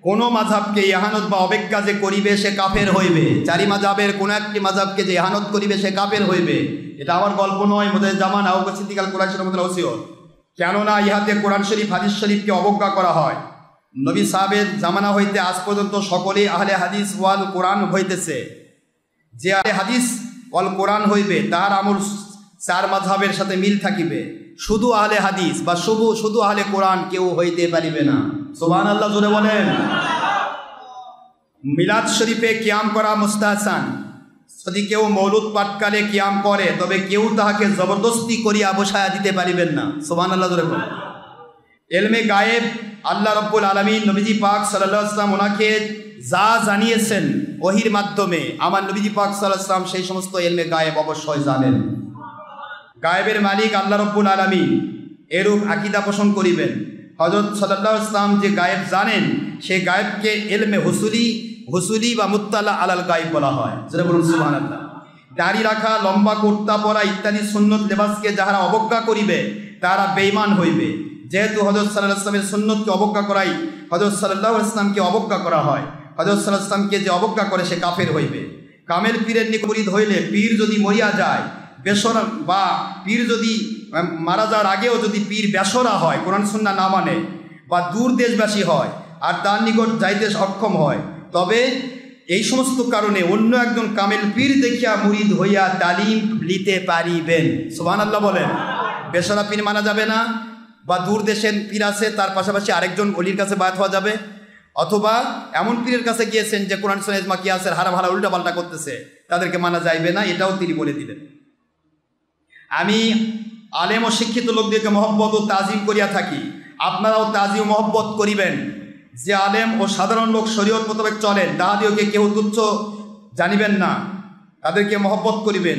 কোনো মাযহাবকে ইহানত বা অবজ্ঞা যে করিবে সে কাফের হইবে। 4 মাযহাবের কোনো একটি মাযহাবকে যে ইহানত করিবে সে কাফের হইবে। এটা আমার গল্প নয়, মোদের জামান আবু বকর সিদ্দিক আল কুরাইশি রাদিয়াল্লাহু আনহু ওসিয়ত। কেননা ইহাতে কোরআন শরীফ, হাদিস শরীফকে অবজ্ঞা করা হয়। নবী সাহাবের জামানা হইতে আজ পর্যন্ত সকলেই আহলে হাদিস ওয়াল কোরআন হইতেছে। যে আহলে হাদিস ওয়াল কোরআন হইবে তার আমল 4 মাযহাবের সাথে মিল থাকিবে। শুধু আহলে হাদিস বা শুধু আহলে কোরআন কেউ হইতে পারিবে না। সুবহানাল্লাহ জোরে বলেন। মিলাদ শরীফে কিয়াম করা মুস্তাহসান, যদি কেউ মৌলুদ পাঠকালে কিয়াম করে তবে কেউ তাহাকে জবরদস্তি করিয়া বসায়া দিতে পারিবেন না। সুবহানাল্লাহ জোরে বলেন। এলমে গায়েব আল্লাহ রাব্বুল আলামিন নবীজি পাক সাল্লাল্লাহু আলাইহি ওয়াসাল্লাম ওনাকে যা জানিয়েছেন ওহির মাধ্যমে, আমার নবীজি পাক সাল্লাল্লাহু আলাইহি ওয়াসাল্লাম সেই সমস্ত এলমে গায়েব অবশ্যই জানেন। গায়েবের মালিক আল্লাহ রাব্বুল আলামিন, এরূপ আকীদা পোষণ করিবেন। হযরত সাল্লাল্লাহু আলাইহি ওয়াসাল্লাম যে গায়েব জানেন সেই গায়েবকে এলমে হুসুলি বা মুত্তালা আলাল গায়েব বলা হয়। যেটা বলুন সুবহানাল্লাহ। দাড়ি রাখা, লম্বা কুর্তা পরা ইত্যাদি সুন্নত লেবাসকে যাহারা অবজ্ঞা করিবে তারা বেঈমান হইবে। যেহেতু হযরত সাল্লাল্লাহু আলাইহি ওয়াসাল্লামের সুন্নতকে অবজ্ঞা করাই হযরত সাল্লাল্লাহু আলাইহি ওয়াসাল্লামকে অবজ্ঞা করা হয়। হযরত সাল্লাল্লাহু আলাইহি ওয়াসাল্লামকে যে অবজ্ঞা করে সে কাফের হইবে। কামেল পীরের নিকট মুরিদ হইলে পীর যদি মরিয়া যায়, বেসরা বা পীর যদি মারা যাওয়ার আগেও যদি পীর বেসরা হয়, কোরআন সুন্নাহ না মানে, বা দূর দেশবাসী হয় আর তার নিকট যাইতে অক্ষম হয়, তবে এই সমস্ত কারণে অন্য একজন কামেল পীর দেখিয়া মুরিদ হইয়া তালিম নিতে পারিবেন। সুবহানাল্লাহ বলেন। বেসরা পীর মানা যাবে না, বা দূর দেশের পীর আছে তার পাশাপাশি আরেকজন অলির কাছে বায়াত হওয়া যাবে, অথবা এমন পীরের কাছে গিয়েছেন যে কোরআন সুন্নাহ ইজমা কিয়াসের হারা ভাড়া উল্টাপাল্টা করতেছে, তাদেরকে মানা যাইবে না, এটাও তিনি বলে দিলেন। আমি আলেম ও শিক্ষিত লোকদেরকে মহব্বত ও তাজিম করিয়া থাকি, আপনারাও তাজিম ও মহব্বত করিবেন। যে আলেম ও সাধারণ লোক শরীয়ত মোতাবেক চলেন তাহাদিওকে কেউ তুচ্ছ জানিবেন না, তাদেরকে মহব্বত করিবেন।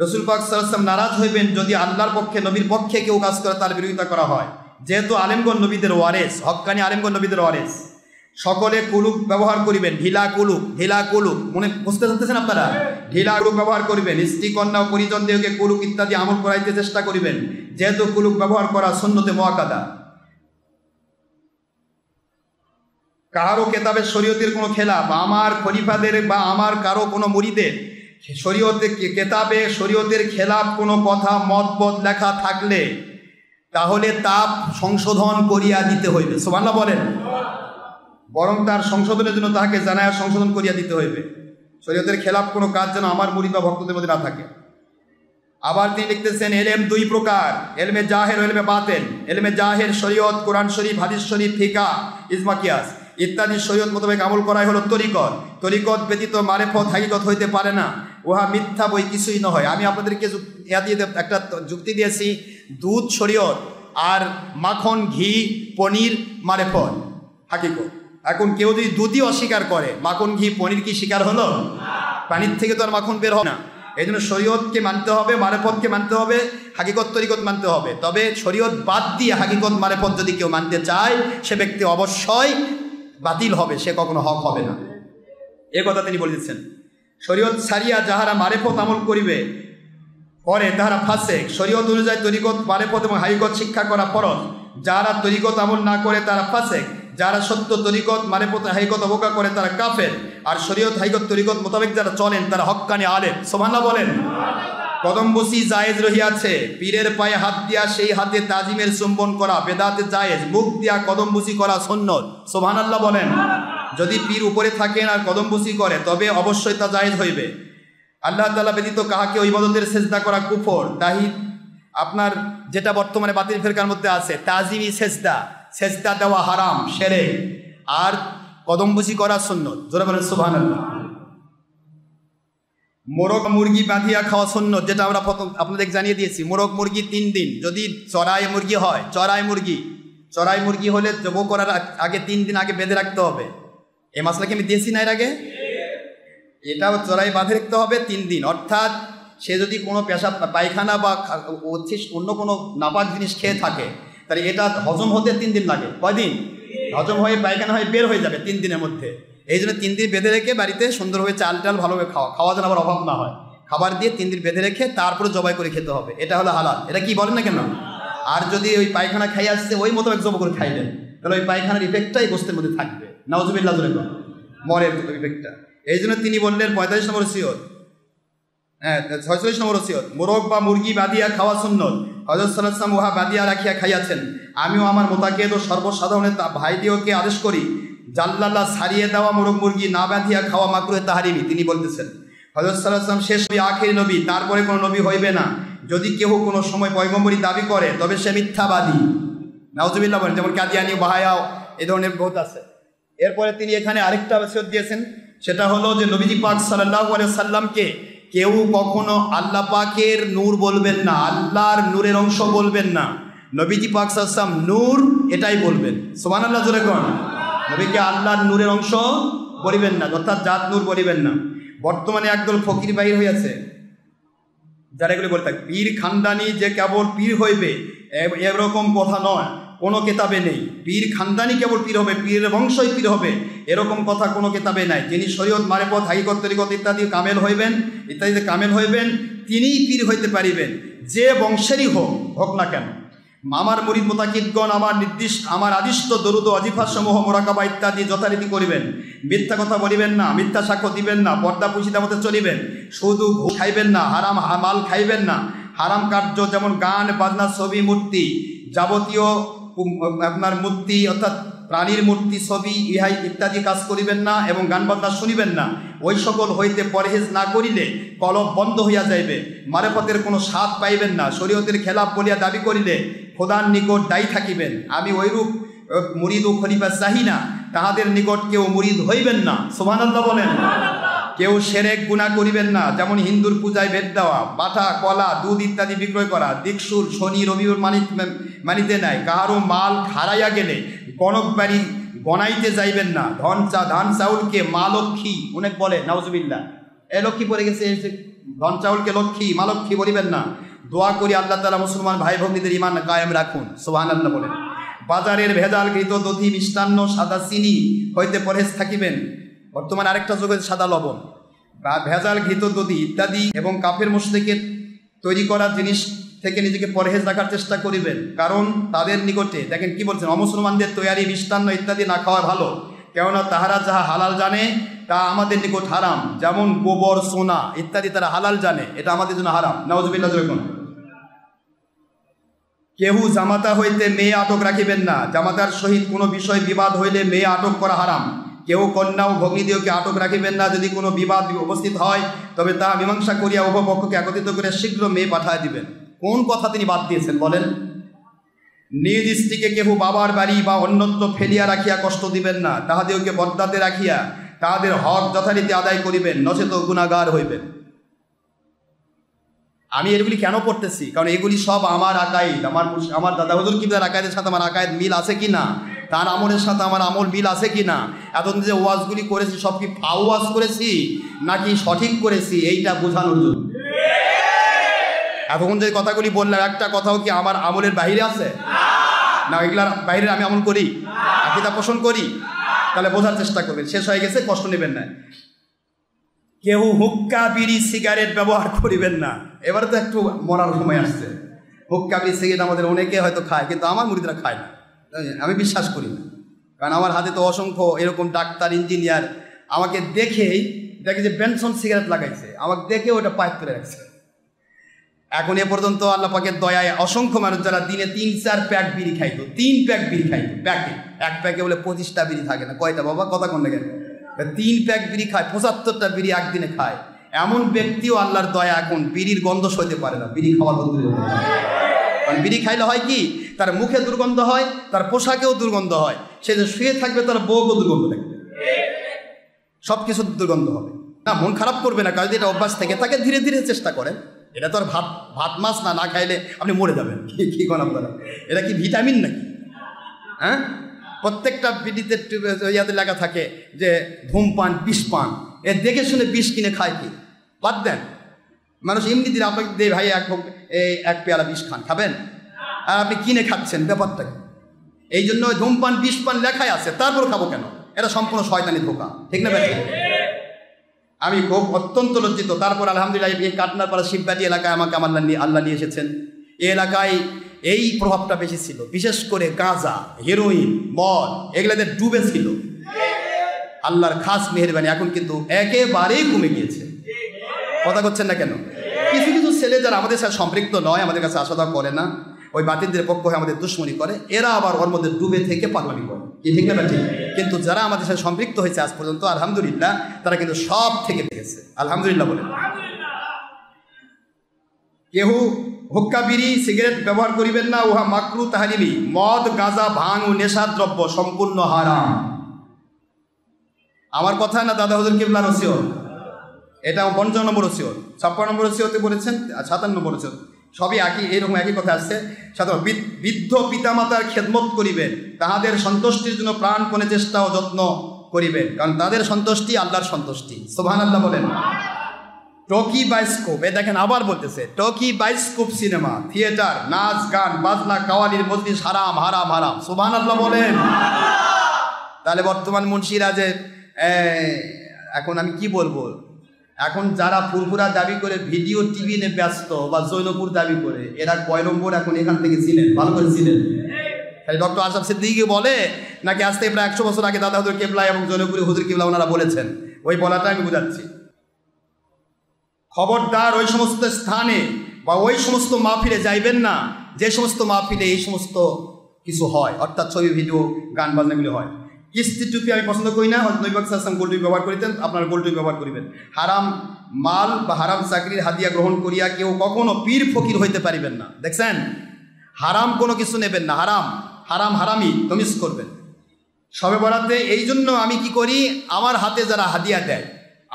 রাসূল পাক সাল্লাল্লাহু আলাইহি ওয়াসাল্লাম নারাজ হইবেন যদি আল্লাহর পক্ষে, নবীর পক্ষে কেউ কাজ করে তার বিরোধিতা করা হয়। যেহেতু আলেমগণ নবীদের ওয়ারেস, হক্কানি আলেমগণ নবীদের ওয়ারেস। সকলে কুলুক ব্যবহার করিবেন, ঢিলা কুলুক মনে বুঝতে চাচ্ছেন আপনারা? ঢিলা কুলুক ব্যবহার করিবেন। স্ত্রী, কন্যা ও পরিজনদেরকে কুলুক ইত্যাদি আমল করাইতে চেষ্টা করিবেন, যেহেতু কুলুক ব্যবহার করা সুন্নতে মুআক্কাদা। কারো কেতাবের শরীয়তের কোনো খেলাফ, আমার খলিফাদের বা আমার কারো কোনো মুরিদের শরীয়তের কেতাবে শরীয়তের খেলাফ কোনো কথা মতপথ লেখা থাকলে তাহলে তা সংশোধন করিয়া দিতে হইবে। সুবহানাল্লাহ বলেন। বরং তার সংশোধনের জন্য তাহাকে জানায়া সংশোধন করিয়া দিতে হইবে। শরীয়তের খেলাফ কোনো কাজ যেন আমার মুরিদ বা ভক্তদের মধ্যে না থাকে। আবার তিনি লিখতেছেন, এলেম 2 প্রকার, এলমে জাহের ও এলমে বাতেন। এলমে জাহের শরীয়ত, কোরআন শরীফ, হাদিস শরীফ, ফিকহ, ইজমা কিয়াস ইত্যাদি শরীয়ত মোতাবেক আমল করাই হলো তরিকত। তরিকত ব্যতীত মারেফত হাকিকত হইতে পারে না, উহা মিথ্যা বই কিছুই নয়। আমি আপনাদেরকে একটা যুক্তি দিয়েছি, দুধ শরীয়ত আর মাখন, ঘি, পনির মারেফত হাকিকত। এখন কেউ যদি দুধই অস্বীকার করে, মাখন, ঘি, পনির কি স্বীকার হলো? পানির থেকে তো আর মাখন বের হবে না। এই জন্য শরীয়তকে মানতে হবে, মারেফতকে মানতে হবে, হাকিকত তরিকত মানতে হবে। তবে শরীয়ত বাদ দিয়ে হাকিকত মারেফত যদি কেউ মানতে চায় সে ব্যক্তি অবশ্যই বাতিল হবে, সে কখনো হক হবে না। এ কথা তিনি বলেছেন। শরীয়ত ছাড়িয়া যাহারা মারেফত আমল করিবে করে তাহারা ফাসেক। শরীয়ত অনুযায়ী তরিকত, মারেফত এবং হাকিকত শিক্ষা করা ফরজ। যারা তরিকত আমল না করে তারা ফাসেক। যারা সত্য তরিকত, মারেফত, হাকিকত অবজ্ঞা করে তারা কাফের। আর শরীয়ত, হাকিকত, তরিকত মোতাবেক যারা চলেন তারা হক্কানি আলেম। সুবহানাল্লাহ বলেন। কদমবসি জায়েজ রহিয়াছে, পীরের পায়ে হাত দিয়া সেই হাতে তাজিমের চুম্বন করা বেদাতে জায়েজ, মুখ দিয়া কদমবসি করা সুন্নত। সুবহানাল্লাহ বলেন। যদি পীর উপরে থাকেন আর কদমবসি করে তবে অবশ্যই তা জায়েজ হইবে। আল্লাহ তাআলা ব্যতীত কাহাকে ইবাদতের সেজদা করা কুফর। তাহিদ আপনার যেটা বর্তমানে বাতিল ফিরকার মধ্যে আছে, তাজিমি সেজদা, সেজদা দেওয়া হারাম, শিরক। আর কদমবসি করা সুন্নত। জোরে বলেন সুবহানাল্লাহ। মোরগ মুরগি বাঁধিয়া খাওয়া সুন্নত, যেটা আমরা প্রথম আপনাদের জানিয়ে দিয়েছি। মোরগ মুরগি 3 দিন, যদি চড়াই মুরগি হয়, চড়াই মুরগি হলে জবাই করার আগে 3 দিন আগে বেঁধে রাখতে হবে। এই মাসলাকে আমি দিয়েছি না এর আগে? এটাও চড়াই বাঁধে রাখতে হবে 3 দিন। অর্থাৎ সে যদি কোনো পেশাব পায়খানা বা অন্য কোনো নাপাক জিনিস খেয়ে থাকে, তাহলে এটা হজম হতে 3 দিন লাগে। কয়দিন? হজম হয়ে পায়খানা হয়ে বের হয়ে যাবে 3 দিনের মধ্যে। এই জন্য 3 দিন বেঁধে রেখে বাড়িতে সুন্দরভাবে চাল টাল ভালোভাবে খাওয়া যেন আবার অভাব না হয়, খাবার দিয়ে 3 দিন বেঁধে রেখে তারপরে জবাই করে খেতে হবে। এটা হলো হালাল। এটা কি বলেন না কেন? আর যদি ওই পায়খানা খাই আসছে ওই মতো জবাই করে খাইলেন, তাহলে ওই পায়খানার ইফেক্টটাই গোস্তের মধ্যে থাকবে। নাউজুবিল্লাহ, মরের ইফেক্টটা। এই জন্য তিনি বললেন 45 নম্বর ওসিয়ত, 46 নম্বর ওসিয়ত, মোরগ বা মুরগি বাঁধিয়া খাওয়া সুন্নত। হযরত সাল্লাল্লাহু আলাইহি ওয়াসাল্লাম উহা বাঁধিয়া রাখিয়া খাইয়াছেন। আমিও আমার মোতাকেদ ও সর্বসাধারণের ভাইদিওকে আদেশ করি, জাল্লাল্লাহ ছাড়িয়ে দেওয়া মোরগ মুরগি না বাঁধিয়া খাওয়া মাকরুহে তাহরিমি। তিনি বলতেছেন হযরত সাল্লাল্লাহু আলাইহি ওয়াসাল্লাম শেষ নবী, আখির নবী, তারপরে কোনো নবী হইবে না। যদি কেউ কোনো সময় পয়গম্বরী দাবি করে তবে সে মিথ্যাবাদী। নাউজুবিল্লাহ বলেন। যেমন কাদিয়ানি, বাহায়াও, এই ধরনের বহুত আছে। এরপরে তিনি এখানে আরেকটা ওসিয়ত দিয়েছেন, সেটা হলো যে নবীজি পাক সাল্লাল্লাহু আলাইহি সাল্লামকে কেউ কখনো আল্লাহ পাকের নূর বলবেন না, আল্লাহর নূরের অংশ বলবেন না। নবীজি পাক সাল্লাল্লাহু আলাইহি সাল্লাম নূর এটাই বলবেন। সুবহানাল্লাহ জোরে কোন। নবীকে আল্লাহর নূরের অংশ বলিবেন না, অর্থাৎ জাত নূর বলিবেন না। বর্তমানে একদল ফকির বাইর হইয়াছে যারা এগুলো বলে থাকে পীর খানদানি যে কেবল পীর হইবে, এরকম কথা নয়, কোনো কেতাবে নেই। পীর খানদানি কেবল পীর হবে, পীরের বংশই পীর হবে, এরকম কথা কোনো কেতাবে নাই। যিনি শরীয়ত, মারেফত, হাকিকত, তরিকত ইত্যাদি কামেল হইবেন তিনিই পীর হইতে পারিবেন, যে বংশেরই হোক না কেন। আমার মুরিদ মুতাকিদগণ আমার আদিষ্ট দরুদ ও অজিফাসমূহ মোরাকাবা ইত্যাদি যথারীতি করিবেন। মিথ্যা কথা বলিবেন না, মিথ্যা সাক্ষ্য দিবেন না, পর্দা পুশিদার মধ্যে চলিবেন, শুধু ঘুষ খাইবেন না, হারাম মাল খাইবেন না, হারাম কার্য যেমন গান বাজনা, ছবি, মূর্তি, যাবতীয় আপনার মূর্তি অর্থাৎ প্রাণীর মূর্তি, ছবি, ইহাই ইত্যাদি কাজ করিবেন না এবং গান বাজনা শুনিবেন না। ওই সকল হইতে পরহেজ না করিলে কলব বন্ধ হইয়া যাইবে, মারেফতের কোনো স্বাদ পাইবেন না। শরীয়তের খেলাফ বলিয়া দাবি করিলে খোদার নিকট দায়ী থাকিবেন। আমি ওইরূপ মুরিদ ও খলিফা চাহি না, তাহাদের নিকট কেউ মুরিদ হইবেন না। সুবহানাল্লাহ বলেন। কেউ শিরক গুনাহ করিবেন না, যেমন হিন্দুর পূজায় ভেট দেওয়া, বাটা, কলা, দুধ ইত্যাদি বিক্রয় করা, দিকসুর, শনি, রবিবার মানিতে নাই। কাহারও মাল হারাইয়া গেলে গণক বাড়ি গণাইতে যাইবেন না। ধান চাউলকে মা লক্ষ্মী অনেক বলে, নাউজুবিল্লাহ, এ লক্ষ্মী পড়ে গেছে, ধন চাউলকে লক্ষ্মী, মা লক্ষ্মী বলিবেন না। দোয়া করি আল্লাহ তাআলা মুসলমান ভাই ভগ্নীদের ঈমান কায়েম রাখুন। সুবহানাল্লাহ বলেন। বাজারের ভেজাল ঘৃত, দধি, মিষ্টান্ন, সাদা চিনি হইতে পরহেজ থাকিবেন। বর্তমানে আরেকটা যোগ সাদা লবণ, ভেজাল ঘৃত, দধি ইত্যাদি এবং কাফের মুশরিকের তৈরি করা জিনিস থেকে নিজেকে পরহেজ রাখার চেষ্টা করিবেন। কারণ তাদের নিকটে দেখেন কি বলছেন, অমুসলমানদের তৈয়ারি মিষ্টান্ন ইত্যাদি না খাওয়া ভালো, কেননা তাহারা যাহা হালাল জানে তা আমাদের নিকট হারাম। যেমন গোবর, সোনা ইত্যাদি তারা হালাল জানে, এটা আমাদের জন্য হারাম। নাউজুবিল্লাহ। কেহ জামাতা হইতে মেয়ে আটক রাখিবেন না। জামাতার সহিত কোনো বিষয় বিবাদ হইলে মেয়ে আটক করা হারাম। কেউ কন্যা ও ভগ্নীদিওকে আটক রাখিবেন না। যদি কোনো বিবাদ উপস্থিত হয় তবে তা মীমাংসা করিয়া উভয় পক্ষকে একত্রিত করে শীঘ্র মেয়ে পাঠায় দিবেন। কোন কথা তিনি বাদ দিয়েছেন বলেন? নিজ স্ত্রীকে কেহ বাবার বাড়ি বা অন্যত্র ফেলিয়া রাখিয়া কষ্ট দিবেন না। তাহাদিওকে বদ্দাতে রাখিয়া তাহাদের হক যথারীতি আদায় করিবেন, নচেত গুনাহগার হইবেন। আমি এগুলি কেন পড়তেছি? কারণ এগুলি সব আমার আকাইদ, আমার দাদা হুজুর কিবলার আকাইদের সাথে আমার আকাইদ মিল আছে কি না, তার আমলের সাথে আমার আমল মিল আছে কি না, এতদিন যে ওয়াজগুলি করেছি সব কি ফাও ওয়াজ করেছি নাকি সঠিক করেছি, এইটা বোঝানোর জন্য। এতক্ষণ যে কথাগুলি বললাম, একটা কথাও কি আমার আমলের বাহিরে আছে না? এগুলার বাইরে আমি আমল করি, আকীদা পোষণ করি? তাহলে বোঝার চেষ্টা করবেন। শেষ হয়ে গেছে, কষ্ট নেবেন না। কেউ হুক্কা, বিড়ি, সিগারেট ব্যবহার করিবেন না। এবারে তো একটু মরার সময় আসছে। হুক্কা, বিড়ি, সিগারেট আমাদের অনেকে হয়তো খায়, কিন্তু আমার মুরিদরা খায় না, আমি বিশ্বাস করি না। কারণ আমার হাতে তো অসংখ্য এরকম ডাক্তার, ইঞ্জিনিয়ার আমাকে দেখে যে বেনসন সিগারেট লাগাইছে, আমাকে দেখে ওটা পাইপ করে রাখছে। এখন এ পর্যন্ত আল্লাহ পাকের দয়ায় অসংখ্য মানুষ যারা দিনে 3-4 প্যাক বিড়ি খাইতো, 3 প্যাক বিড়ি খাইতো প্যাকে, এক প্যাকে বলে 25টা বিড়ি থাকে না, কয়টা বাবা কথা কোন দেখেন, 3 প্যাক বিড়ি খায়, 75টা বিড়ি একদিনে খায়। এমন ব্যক্তিও আল্লাহর দয়া এখন বিড়ির গন্ধ সইতে পারে না, বিড়ি খাওয়ার বন্ধ। কারণ বিড়ি খাইলে হয় কি, তার মুখে দুর্গন্ধ হয়, তার পোশাকেও দুর্গন্ধ হয়, সে যে শুয়ে থাকবে তার বউকেও দুর্গন্ধ থাকবে, সব কিছু দুর্গন্ধ হবে না। মন খারাপ করবে না, কারণ যদি এটা অভ্যাস থেকে থাকে ধীরে ধীরে চেষ্টা করেন। এটা তো আর ভাত মাছ না খাইলে আপনি মরে যাবেন, কি করেন আপনারা? এটা কি ভিটামিন নাকি? হ্যাঁ, প্রত্যেকটা বিড়িতে ইয়াতে লেখা থাকে যে ধূমপান বিষ পান, এ দেখে শুনে বিষ কিনে খায় কি? বাদ দেন, মানুষ এমনি দিন আপনাকে দে ভাই এক পেয়ালা বিষ খান, খাবেন? আর আপনি কিনে খাচ্ছেন, ব্যাপারটা কি? এই জন্য ধূমপান বিষ পান লেখাই আছে, তারপর খাবো কেন? এটা সম্পূর্ণ শয়তানি ধোঁকা, ঠিক না ভাই? আমি খুব অত্যন্ত লজ্জিত। তারপর আলহামদুলিল্লাহ এই কাটনারপাড়া শিববাড়ি এলাকায় আমাকে আল্লাহ নিয়ে এসেছেন। এই এলাকায় এই প্রভাবটা বেশি ছিল, বিশেষ করে গাঁজা, হেরোইন, মদ এগুলাতে ডুবে ছিল। আল্লাহর খাস মেহেরবানি এখন কিন্তু একেবারেই কমে গিয়েছে। কথা করছেন না কেন? কিছু কিছু ছেলে যারা আমাদের সাথে সম্পৃক্ত নয়, আমাদের কাছে আসা যাওয়া করে না, ওই বাতিলদের পক্ষ হয়ে আমাদের দুশ্মনী করে, এরা আবার ওর মধ্যে ডুবে থেকে পাগলামি করে, কি ঠিক না ঠিক? কিন্তু যারা আমাদের সাথে সম্পৃক্ত হয়েছে আজ পর্যন্ত আলহামদুলিল্লাহ, তারা কিন্তু সব থেকে পেয়েছে, আলহামদুলিল্লাহ বলেন। কেউ হুক্কা বিড়ি সিগারেট ব্যবহার করিবেন না, উহা মাকরু তাহরিমি। মদ গাঁজা ভাঙ ও নেশার দ্রব্য সম্পূর্ণ হারাম। আমার কথা না, দাদা হুজুর কিবলার ওসিয়ত। এটা 55 নম্বর ওসিয়ত, 56 নম্বর ওসিয়তে বলেছেন, 57 নম্বর ওসিয়ত, সবই এরকম একই কথা আসছে। বৃদ্ধ পিতামাতার খেদমত করিবেন, তাহাদের সন্তুষ্টির জন্য প্রাণপণে চেষ্টা ও যত্ন করিবেন, কারণ তাদের সন্তুষ্টি আল্লাহর সন্তুষ্টি। সুবহানাল্লাহ বলেন। টকি বাইস্কোপ, এ দেখেন আবার বলতেছে, টকি বাইস্কোপ সিনেমা থিয়েটার, নাচ গান বাজনা কাওয়ালির মজলিস হারাম হারাম হারাম। সুবহানাল্লাহ বলেন। তাহলে বর্তমান মুন্সিরা যে এখন আমি কি বলবো, এখন যারা ফুরফুরা দাবি করে ভিডিও টিভি নিয়ে ব্যস্ত বা জৈনপুর দাবি করে, এরা কয় নম্বর এখন এখান থেকে চিনেন, ভালো করে চিনেন? তাই ডক্টর আশরাফ সিদ্দিকী বলে নাকি আজ থেকে প্রায় 100 বছর আগে দাদা হুজুর কেবলা এবং জৈনপুরি হুজুর কেবলা ওনারা বলেছেন? ওই বলাটা আমি বুঝাচ্ছি। খবরদার ওই সমস্ত স্থানে বা ওই সমস্ত মাহফিলে যাইবেন না যে সমস্ত মাহফিলে এই সমস্ত কিছু হয়, অর্থাৎ ছবি ভিডিও গান বাজনাগুলি হয়। কিস্তি টুপি আমি পছন্দ করি না, নবী পাক সাল্লাল্লাহু আলাইহি ওয়াসাল্লাম গোল টুপি ব্যবহার করিতেন, আপনারা গোল টুপি ব্যবহার করিবেন। হারাম মাল বা হারাম চাকরির হাদিয়া গ্রহণ করিয়া কেউ কখনো পীর ফকির হইতে পারিবেন না। দেখছেন, হারাম কোনো কিছু নেবেন না, হারাম হারাম হারামি তমিজ করবেন। সবে বরাতে এই জন্য আমি কি করি, আমার হাতে যারা হাদিয়া দেয়,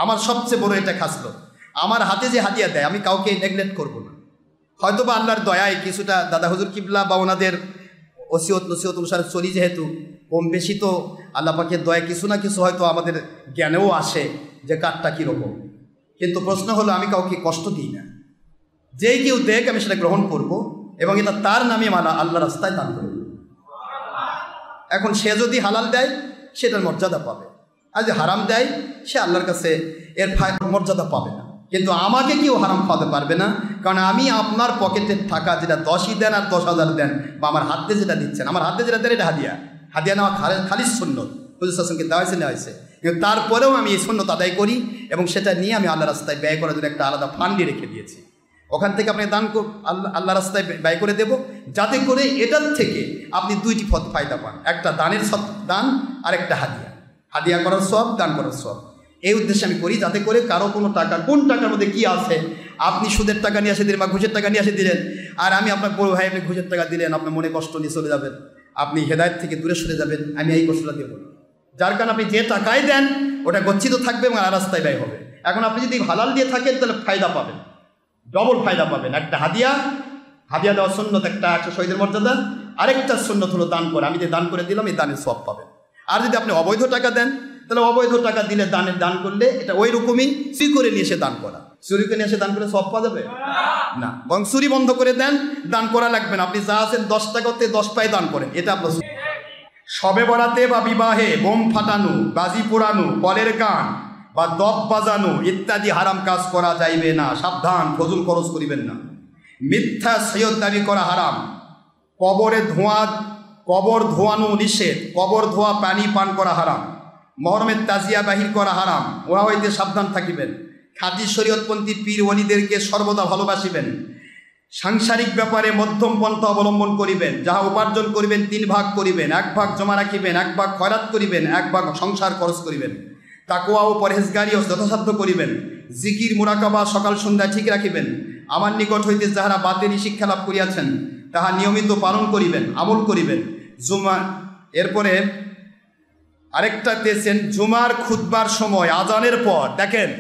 আমার সবচেয়ে বড় এটা খাসলো, আমার হাতে যে হাদিয়া দেয় আমি কাউকে নেগলেক্ট করব না। হয়তো বা আল্লাহর দয়ায় কিছুটা দাদা হুজুর কিবলা বা ওনাদের ওসিয়ত নসিহত অনুসারে চলি, যেহেতু কম বেশি তো আল্লাহ পাকের দয়ায় কিছু না কিছু হয়তো আমাদের জ্ঞানেও আসে যে কাঠটা কীরকম। কিন্তু প্রশ্ন হলো, আমি কাউকে কষ্ট দিই না, যেই কেউ দেখ আমি সেটা গ্রহণ করব এবং এটা তার নামে আল্লাহ রাস্তায় দান করব। এখন সে যদি হালাল দেয় সেটার মর্যাদা পাবে, আর যদি হারাম দেয় সে আল্লাহর কাছে এর মর্যাদা পাবে না। কিন্তু আমাকে কেউ হারাম খাওয়াতে পারবে না, কারণ আমি আপনার পকেটের টাকা যেটা 10ই দেন আর 10,000 দেন, বা আমার হাতে যেটা দিচ্ছেন, আমার হাতে যেটা দেন এটা হাদিয়া নেওয়া খালিস সুন্নত, হুজুর সাল্লাল্লাহু দেওয়া হয়েছে, নেওয়া হয়েছে। কিন্তু তারপরেও আমি এই সুন্নত আদায় করি এবং সেটা নিয়ে আমি আল্লাহ রাস্তায় ব্যয় করার জন্য একটা আলাদা ফান্ডে রেখে দিয়েছি। ওখান থেকে আপনি দান আল্লাহ রাস্তায় ব্যয় করে দেব, যাতে করে এটার থেকে আপনি 2টি ফায়দা পান, একটা দানের দান আর একটা হাদিয়া করার সব, দান করার সব। এই উদ্দেশ্যে আমি করি, যাতে করে কারো কোনো টাকা, কোন টাকার মধ্যে কী আছে, আপনি সুদের টাকা নিয়ে এসে দিলেন বা ঘুষের টাকা নিয়ে এসে দিলেন, আর আমি আপনার বড় ভাই আপনি ঘুষের টাকা দিলেন, আপনার মনে কষ্ট নিয়ে চলে যাবেন, আপনি হেদায়েত থেকে দূরে সরে যাবেন, আমি এই কষ্টটা দেব না। যার কারণে আপনি যে টাকাই দেন ওটা গচ্ছিত থাকবে এবং রাস্তায় ব্যয় হবে। এখন আপনি যদি হালাল দিয়ে থাকেন তাহলে ফায়দা পাবেন, ডবল ফায়দা পাবেন। একটা হাদিয়া দেওয়ার সুন্নত, একটা 100 শহীদের মর্যাদা, আরেকটা সুন্নত হলো দান করা, আমি যে দান করে দিলাম এই দানের সওয়াব পাবেন। আর যদি আপনি অবৈধ টাকা দেন তাহলে অবৈধ টাকা দিলে দান করলে এটা ওই রকমই চুরি করে নিয়ে এসে দান করা, চুরি করে নিয়ে এসে দান করে সওয়াব পাওয়া যাবে না। বরং চুরি বন্ধ করে দেন, দান করা লাগবে না, আপনি যা আছেন 10 টাকাতে 10 পায়ে দান করেন, এটা আপনার। শবে বরাতে বা বিবাহে বোম ফাটানো, বাজি পোড়ানো, কলের গান বা দপ বাজানো ইত্যাদি হারাম কাজ করা যাইবে না। সাবধান, ফজল খরচ করিবেন না। মিথ্যা সৈয়দ দাবি করা হারাম। কবর ধোয়ানো নিষেধ, কবর ধোয়া পানি পান করা হারাম। মহরমের তাজিয়া বাহির করা হারাম, উহা হইতে সাবধান থাকিবেন। খাঁটি শরীয়তপন্থী পীর ওলিদেরকে সর্বদা ভালোবাসিবেন। সাংসারিক ব্যাপারে মধ্যম পন্থা অবলম্বন করিবেন। যাহা উপার্জন করিবেন 3 ভাগ করিবেন, 1 ভাগ জমা রাখিবেন, 1 ভাগ খয়রাত করিবেন, 1 ভাগ সংসার খরচ করিবেন। তাকওয়া ও পরহেজগারিও যথাসাধ্য করিবেন। জিকির মুরাকাবা সকাল সন্ধ্যা ঠিক রাখিবেন। আমার নিকট হইতে যাহারা বাতেরই শিক্ষা লাভ করিয়াছেন তাহা নিয়মিত পালন করিবেন, আমল করিবেন। জুমা এরপরে আরেকটা দিয়েছেন, জুমার খুতবার সময় আজানের পর, দেখেন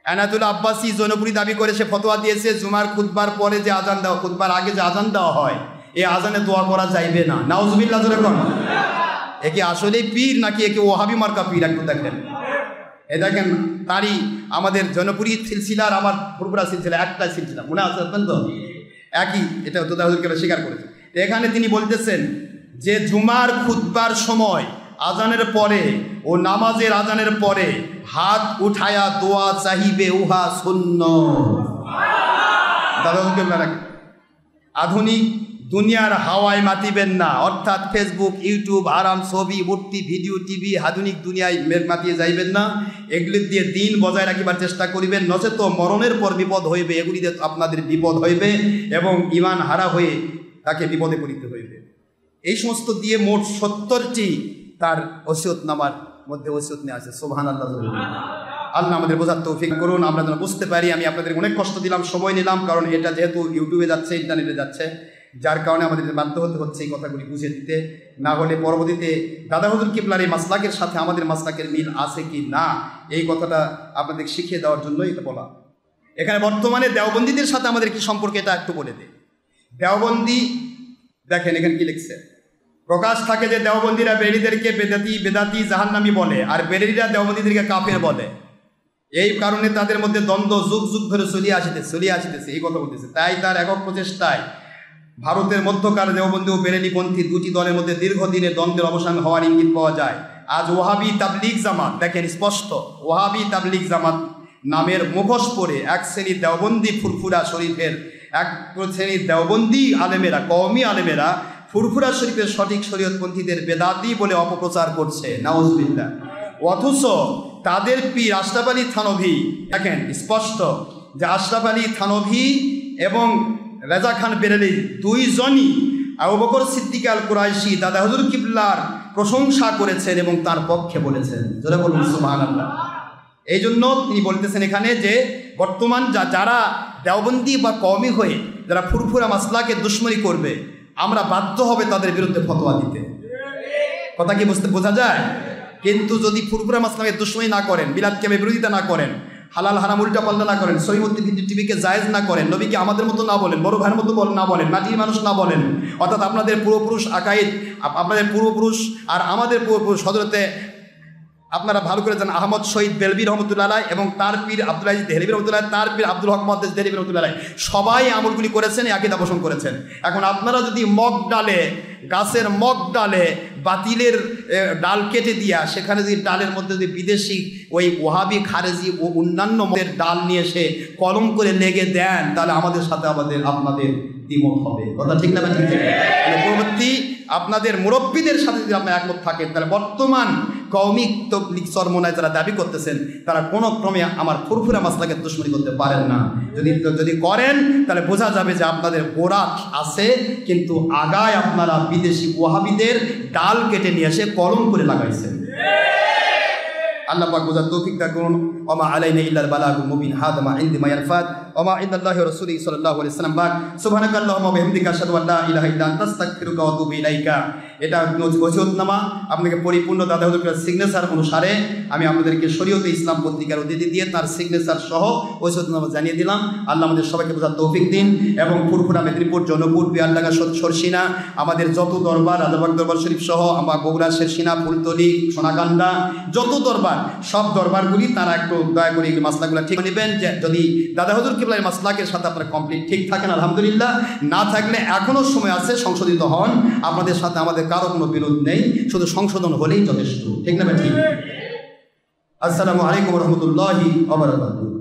এনাতুল আব্বাসী জনপুরি দাবি করে সে ফতোয়া দিয়েছে জুমার খুতবার পরে যে আজান দেওয়া, খুতবার আগে যে আজান দেওয়া হয় এই আজানে দোয়া করা যাইবে না। নাউজুবিল্লাহ জোরে কোন, একে আসলেই পীর নাকি একে ওহাবি মার্কা পীর একটু দেখেন। এ দেখেন তারই আমাদের জনপুরি সিলসিলার আমার ফুরফুরা সিলসিলা একটা সিলসিলা মনে আছে তো একই, এটা তোদাহুদকে স্বীকার করেছে। এখানে তিনি বলতেছেন যে জুমার খুতবার সময় আজানের পরে ও নামাজের আজানের পরে হাত উঠায়া দোয়া চাহিবে, উহা সুন্নাত। আধুনিক দুনিয়ার হাওয়ায় মাতিবেন না, অর্থাৎ ফেসবুক, ইউটিউব, আরাম, ছবি, মূর্তি, ভিডিও, টিভি, আধুনিক দুনিয়ায় মাতিয়ে যাইবেন না। এগুলি দিয়ে দিন বজায় রাখিবার চেষ্টা করিবেন, নচেত মরণের পর বিপদ হইবে, এগুলিতে আপনাদের বিপদ হইবে এবং ঈমান হারা হয়ে তাকে বিপদে পড়িতে হইবে। এই সমস্ত দিয়ে মোট 70টি তার ওসিয়তনামার মধ্যে ওসিয়ত নিয়ে আছে। সুবহানাল্লাহ। আল্লাহ আমাদের বোঝার তৌফিক করুন, আমরা যেন বুঝতে পারি। আমি আপনাদের অনেক কষ্ট দিলাম, সময় নিলাম, কারণ এটা যেহেতু ইউটিউবে যাচ্ছে, ইন্টারনেটে যাচ্ছে, যার কারণে আমাদের বাধ্য হতে হচ্ছে এই কথাগুলি বুঝে দিতে। না হলে পরবর্তীতে দাদা হুজুর কিবলার এই মাসলাকের সাথে আমাদের মাসলাকের মিল আছে কি না, এই কথাটা আপনাদের শিখিয়ে দেওয়ার জন্য এটা বলা। এখানে বর্তমানে দেওবন্দীদের সাথে আমাদের কি সম্পর্ক এটা একটু বলে দেয়। দেওবন্দি দেখেন এখানে কি লিখছে, প্রকাশ থাকে যে দেওবন্দীরা বেরেলিদেরকে বেদাতি জাহান্নামী বলে, আর বেরেলিরা দেওবন্দীদেরকে কাফের বলে। এই কারণে তাদের মধ্যে দ্বন্দ্ব যুগ যুগ ধরে চলিয়ে আসিতেছে এই কথা বলতেছে। তাই তার একক প্রচেষ্টায় ভারতের মধ্যকার দেওবন্দী ও বেরেলিপন্থী দুটি দলের মধ্যে দীর্ঘদিনের দ্বন্দ্বের অবসান হওয়ার ইঙ্গিত পাওয়া যায়। আজ ওয়াহাবি তাবলিগ জামাত, দেখেন স্পষ্ট, ওয়াহাবি তাবলিগ জামাত নামের মুখোশ পরে এক শ্রেণীর দেওবন্দী ফুরফুরা শরীফের এক শ্রেণীর দেওবন্দী আলেমেরা, কওমি আলেমেরা ফুরফুরা শরীফের সঠিক শরীয়তপন্থীদের বেদাতি বলে অপপ্রচার করছে। নাউজুবিল্লাহ। অথচ তাদের পীর আশরাফ আলী থানভী, দেখেন স্পষ্ট যে আশরাফ আলী থানভী এবং রেজা খান বেরেলি দুইজনই আবু বকর সিদ্দিক আল কুরাইশি দাদা হুজুর কিবলার প্রশংসা করেছেন এবং তার পক্ষে বলেছেন। জোরে বলুন সুবহানাল্লাহ। এই জন্য তিনি বলতেছেন এখানে যে বর্তমান যারা দেওবন্দি বা কওমি হয়ে যারা ফুরফুরা মাসলাকে দুশমনি করবে, আমরা বাধ্য হবে তাদের বিরুদ্ধে ফতোয়া দিতে। কথা কি বোঝা যায়? কিন্তু যদি ফুরফুরা মাসলাকে দুশমনি না করেন, বিলাদকে বিরোধিতা না করেন, হালাল হারাম উল্টা পাল্টা না করেন, সহিমতি টিভিকে জায়েজ না করেন, নবীকে আমাদের মতো না বলেন, বড় ভাইয়ের মতো না বলেন, মাটির মানুষ না বলেন, অর্থাৎ আপনাদের পূর্বপুরুষ আকাইদ, আপনাদের পূর্বপুরুষ আর আমাদের পূর্বপুরুষ হযরতে আপনারা ভালো করে জানেন আহমদ শহীদ বেলবি রহমতুল্লাহ আলাইহি এবং তার পীর আব্দুল আজিজ দেহলভী রহমতুল্লাহ আলাইহি, তার পীর আব্দুল হক মুহাদ্দিস দেহলভী রহমতুল্লাহ আলাইহি, সবাই আমলগুলি করেছেন, আকীদা পোষণ করেছেন। এখন আপনারা যদি মগ ডালে, গাছের মগ ডালে বাতিলের ডাল কেটে দিয়া সেখানে যদি ডালের মধ্যে যদি বিদেশি ওই ওয়াহাবি খারেজি ও অন্যান্য মতের ডাল নিয়ে এসে কলম করে লেগে দেন, তাহলে আমাদের সাথে আপনাদের দ্বিমত হবে। কথা ঠিক না? ঠিক আছে। পরবর্তী আপনাদের মুরব্বীদের সাথে যদি আপনার একমত থাকেন, তাহলে বর্তমান কওমি তাবলীগ চরমনায় যারা দাবি করতেছেন তারা কোনো ক্রমে আমার ফুরফুরা মাসলাকে দুশমনি করতে পারেন না। যদি করেন তাহলে বোঝা যাবে যে আপনাদের গোড়া আছে, কিন্তু আগায় আপনারা বিদেশি ওয়াহাবিদের ডাল কেটে নিয়ে এসে কলম করে লাগাইছেন। আল্লাহ পাক বোঝার তৌফিক দান করুন। ওমা আলাইনা ইল্লাল বালাগুল মুবিন। হাদা মা ইনদি মা ইয়ারফাত ওমা ইনদাল্লাহি ওয়া রাসূলিহি সাল্লাল্লাহু আলাইহি ওয়াসাল্লাম। বাক সুবহানাকাল্লাহুম্মা ওয়া বিহামদিকা আশহাদু আল্লা ইলাহা ইল্লা আনতা আস্তাগফিরুকা ওয়া আতুবু ইলাইকা। এটা ওসিয়তনামা আপনাকে পরিপূর্ণ দাদা হুজুরের সিগনেচার অনুসারে আমি আপনাদেরকে শরীয়তে ইসলাম পত্রিকার উদ্ধৃতি দিয়ে তার সিগনেচার সহ ওসিয়তনামা জানিয়ে দিলাম। আল্লাহ আমাদের সবাইকে বোঝার তৌফিক দিন এবং ফুরফুরা, মেদিনীপুর, জনপুর, পিয়ারডাঙ্গা, সরসিনা, আমাদের যত দরবার, রাজাবাগ দরবার শরীফ সহ আমার বগুড়া, শেরসিনা, ফুলতলি, সোনাকান্দা, যত দরবার, সব দরবারগুলি তারা একটু দয়া করে এই মাসলাগুলো ঠিক নেবেন। যে যদি দাদা হুজুর কিবলার মাসলাকের সাথে আপনারা কমপ্লিট ঠিক থাকেন আলহামদুলিল্লাহ, না থাকলে এখনও সময় আছে, সংশোধিত হন। আপনাদের সাথে আমাদের কারো কোনো বিরোধ নেই, শুধু সংশোধন হলেই যথেষ্ট। ঠিক না? ঠিক। আসসালামু আলাইকুম ওয়া রাহমাতুল্লাহি ওয়া বারাকাতুহু।